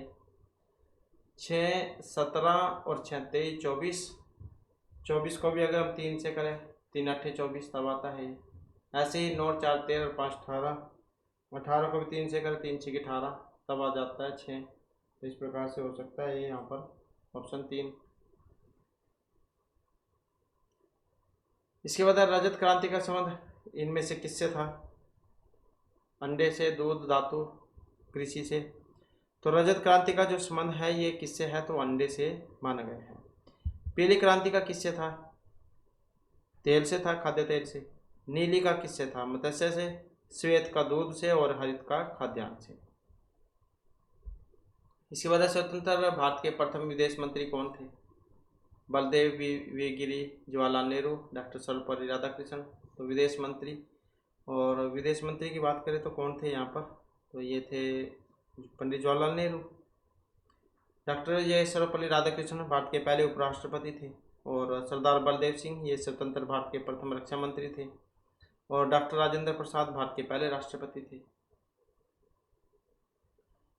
Speaker 1: 6 17 और 6 23 24। 24 को भी अगर हम 3 से करें 3 8 24 तब आता है। ऐसे ही 9 4 13 और 5 18, 18 को भी 3 से करें 3 6 18 तब आ जाता है 6। तो इस प्रकार से हो सकता है ये यहाँ पर ऑप्शन 3। इसके बाद रजत क्रांति का संबंध इनमें से किससे था, अंडे से, दूध, धातु, कृषि से। तो रजत क्रांति का जो संबंध है ये किससे है, तो अंडे से माना गया है। पीली क्रांति का किससे था, तेल से था, खाद्य तेल से। नीली का किससे था, मत्स्य से। श्वेत का दूध से और हरित का खाद्यान्न से। इसके बाद स्वतंत्र भारत के प्रथम विदेश मंत्री कौन थे, बलदेव वी गिरी, जवाहरलाल नेहरू, डॉक्टर सर्वपल्ली राधाकृष्णन। तो विदेश मंत्री, और विदेश मंत्री की बात करें तो कौन थे यहाँ पर, तो ये थे पंडित जवाहरलाल नेहरू। डॉक्टर ये सर्वपल्ली राधाकृष्णन भारत के पहले उपराष्ट्रपति थे। और सरदार बलदेव सिंह ये स्वतंत्र भारत के प्रथम रक्षा मंत्री थे। और डॉक्टर राजेंद्र प्रसाद भारत के पहले राष्ट्रपति थे।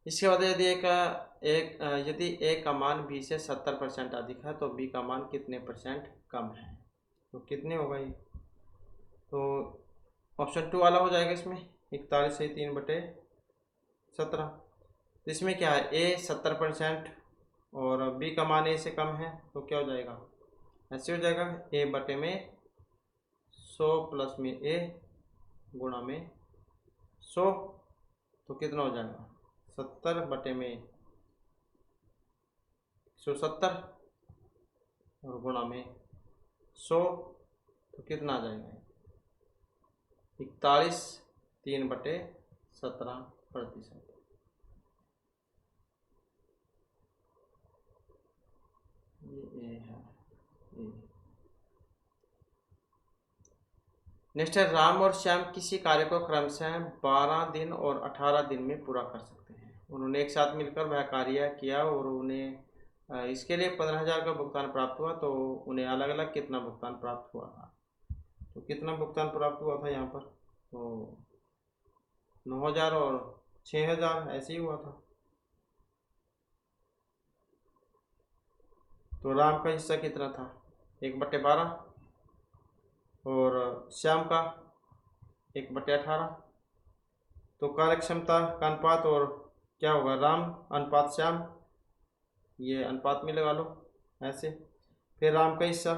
Speaker 1: इसके बाद यदि ए का मान बी से 70% अधिक है तो बी का मान कितने परसेंट कम है, तो कितने होगा ये, तो ऑप्शन 2 वाला हो जाएगा इसमें 41 से 3/17। तो इसमें क्या है, ए 70% और बी का मान ए से कम है, तो क्या हो जाएगा, ऐसे हो जाएगा ए बटे में 100 प्लस में ए गुणा में 100, तो कितना हो जाएगा 70 बटे में 170 और गुणा में 100, तो कितना आ जाएगा 41 3/17%। ये है ये। नेक्स्ट है, राम और श्याम किसी कार्य को क्रमशः 12 दिन और 18 दिन में पूरा कर सकते हैं। उन्होंने एक साथ मिलकर वह कार्य किया और उन्हें इसके लिए 15,000 का भुगतान प्राप्त हुआ, तो उन्हें अलग अलग कितना भुगतान प्राप्त हुआ था, तो कितना भुगतान प्राप्त हुआ था यहाँ पर, तो 9,000 और 6,000 ऐसे ही हुआ था। तो राम का हिस्सा कितना था 1/12 और श्याम का 1/18। तो कार्य क्षमता का अनुपात और क्या होगा, राम अनुपात श्याम, ये अनुपात में लगा लो ऐसे। फिर राम का हिस्सा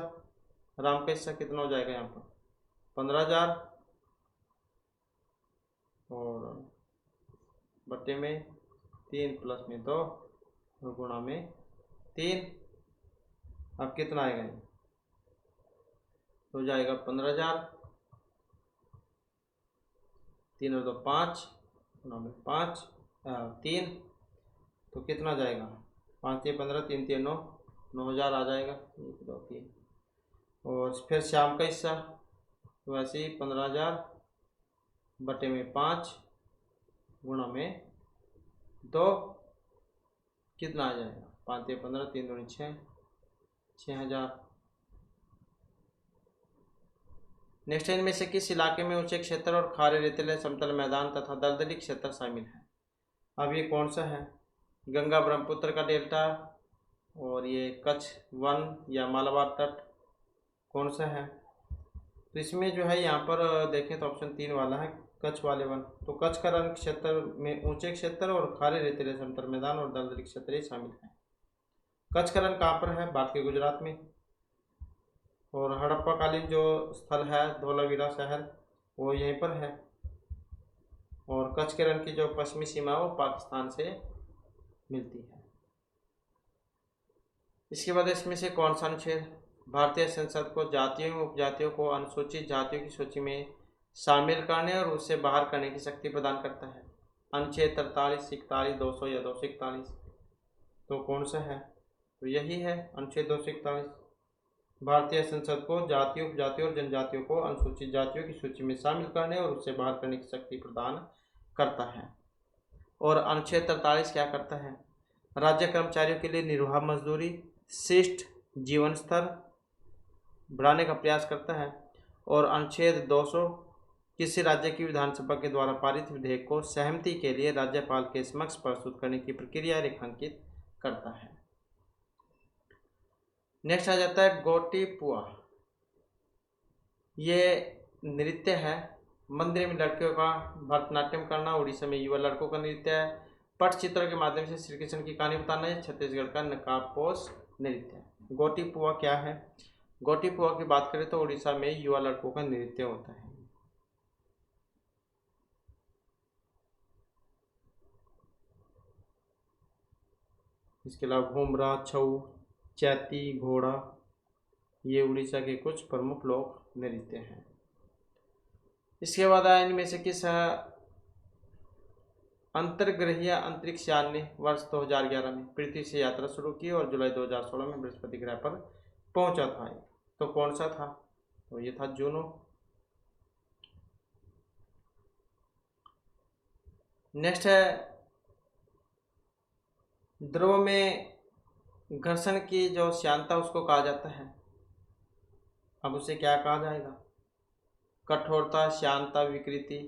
Speaker 1: कितना हो जाएगा यहाँ पर 15,000 और बटे में 3 प्लस में 2 और गुणा में 3। अब कितना आएगा ये, हो जाएगा 15,000, 3 और 2 5 गुणा में 5 3, तो कितना जाएगा 5 3 15 3 3 9, 9,000 आ जाएगा 1 2 3। और फिर श्याम का हिस्सा तो वैसे ही 15,000 बटे में 5 गुणा में 2, कितना आ जाएगा 5 3 15 3 2 6, 6,000। नेक्स्ट इनमें से किस इलाके में ऊंचे क्षेत्र और खारे रेतीले समतल मैदान तथा दलदली क्षेत्र शामिल है। अब ये कौन सा है, गंगा ब्रह्मपुत्र का डेल्टा और ये कच्छ वन या मालाबार तट, कौन सा है, तो इसमें जो है यहाँ पर देखें तो ऑप्शन 3 वाला है कच्छ वाले वन। तो कच्छ का रण क्षेत्र में ऊंचे क्षेत्र और खारे रेतीले समतल मैदान और दलदली क्षेत्र शामिल है। कच्छ का रण कहाँ पर है, भारत के गुजरात में, और हड़प्पा कालीन जो स्थल है धोलावीरा शहर वो यहीं पर है, और कच्छ के रण की जो पश्चिमी सीमा वो पाकिस्तान से मिलती है। इसके बाद इसमें से कौन सा अनुच्छेद भारतीय संसद को जातियों एवं उपजातियों को अनुसूचित जातियों की सूची में शामिल करने और उससे बाहर करने की शक्ति प्रदान करता है, अनुच्छेद 43 41 200 या 241, तो कौन सा है, तो यही है अनुच्छेद 241। भारतीय संसद को जातियों उपजातियों और जनजातियों को अनुसूचित जातियों की सूची में शामिल करने और उससे बाहर करने की शक्ति प्रदान करता है। और अनुच्छेद 43 क्या करता है, राज्य कर्मचारियों के लिए निर्वाह मजदूरी शिष्ट जीवन स्तर बढ़ाने का प्रयास करता है। और अनुच्छेद 200 किसी राज्य की विधानसभा के द्वारा पारित विधेयक को सहमति के लिए राज्यपाल के समक्ष प्रस्तुत करने की प्रक्रिया रेखांकित करता है। नेक्स्ट आ जाता है गोटी पुआ। ये नृत्य है, मंदिर में लड़कियों का भरतनाट्यम करना, उड़ीसा में युवा लड़कों का नृत्य है, पटचित्रों के माध्यम से श्री कृष्ण की कहानी बताना है, छत्तीसगढ़ का नकाबपोश नृत्य है। गोटी पुआ क्या है, गोटी पुआ की बात करें तो उड़ीसा में युवा लड़कों का नृत्य होता है। इसके अलावा घूमरा छऊ चैती घोड़ा ये उड़ीसा के कुछ प्रमुख लोक नृत्य हैं। इसके बाद इनमें से किस अंतर्ग्रहीय अंतरिक्ष यान ने वर्ष 2011 में पृथ्वी से यात्रा शुरू की और जुलाई 2016 में बृहस्पति ग्रह पर पहुंचा था, तो कौन सा था, तो ये था जूनो। नेक्स्ट है द्रव में घर्षण की जो श्यानता उसको कहा जाता है, अब उसे क्या कहा जाएगा, कठोरता, श्यानता, विकृति,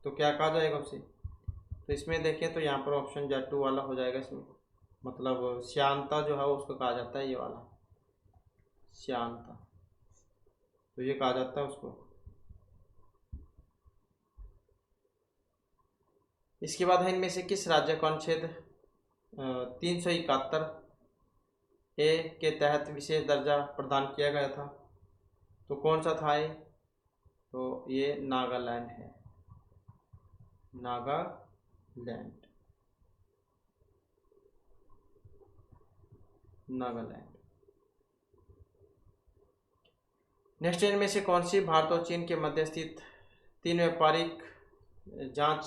Speaker 1: तो क्या कहा जाएगा उसे? तो इसमें देखें तो यहाँ पर ऑप्शन Z2 वाला हो जाएगा इसमें, मतलब श्यानता जो है उसको कहा जाता है, ये वाला श्यानता, तो ये कहा जाता है उसको। इसके बाद है इनमें से किस राज्य को अनुच्छेद 371 ए के तहत विशेष दर्जा प्रदान किया गया था? तो कौन सा था ये? तो ये नागालैंड है, नागालैंड, नागालैंड। नेक्स्ट इनमें से कौन सी भारत और चीन के मध्य स्थित 3 व्यापारिक जांच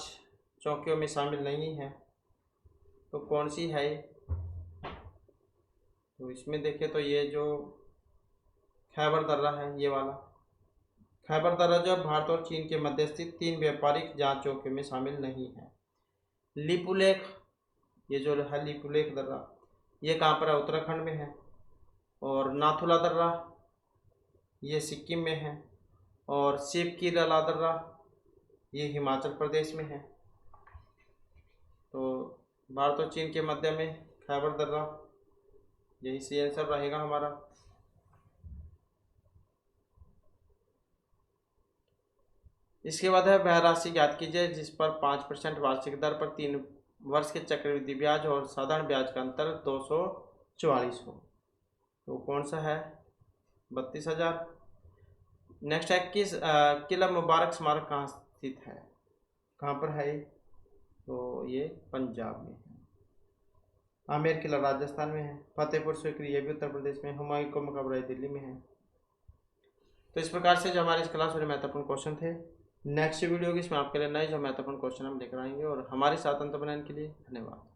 Speaker 1: चौकियों में शामिल नहीं है? तो कौन सी है? तो इसमें देखें तो ये जो खैबर दर्रा है, ये वाला खैबर दर्रा जो भारत और चीन के मध्य स्थित 3 व्यापारिक जांच चौकियों में शामिल नहीं है। लिपुलेख, ये जो है लिपुलेख दर्रा, ये कहाँ पर है? उत्तराखंड में है। और नाथुला दर्रा ये सिक्किम में है। और शिव की लला दर्रा ये हिमाचल प्रदेश में है। तो भारत और चीन के मध्य में खैबर दर्रा, यही सही आंसर रहेगा हमारा। इसके बाद है वह राशि ज्ञात कीजिए जिस पर 5% वार्षिक दर पर 3 वर्ष के चक्रवृद्धि ब्याज और साधारण ब्याज का अंतर 244 हो। तो कौन सा है? 32,000। नेक्स्ट है किला मुबारक स्मारक कहाँ स्थित है? कहाँ पर है ये? तो ये पंजाब में है। आमेर किला राजस्थान में है। फतेहपुर सीकरी ये भी उत्तर प्रदेश में। हुमायूं का मकबरा दिल्ली में है। तो इस प्रकार से जो हमारे इस क्लास में महत्वपूर्ण क्वेश्चन थे, नेक्स्ट वीडियो की इसमें आपके लिए नए जो महत्वपूर्ण क्वेश्चन हम लेकर आएंगे। और हमारे साथ अंत बनाने के लिए धन्यवाद।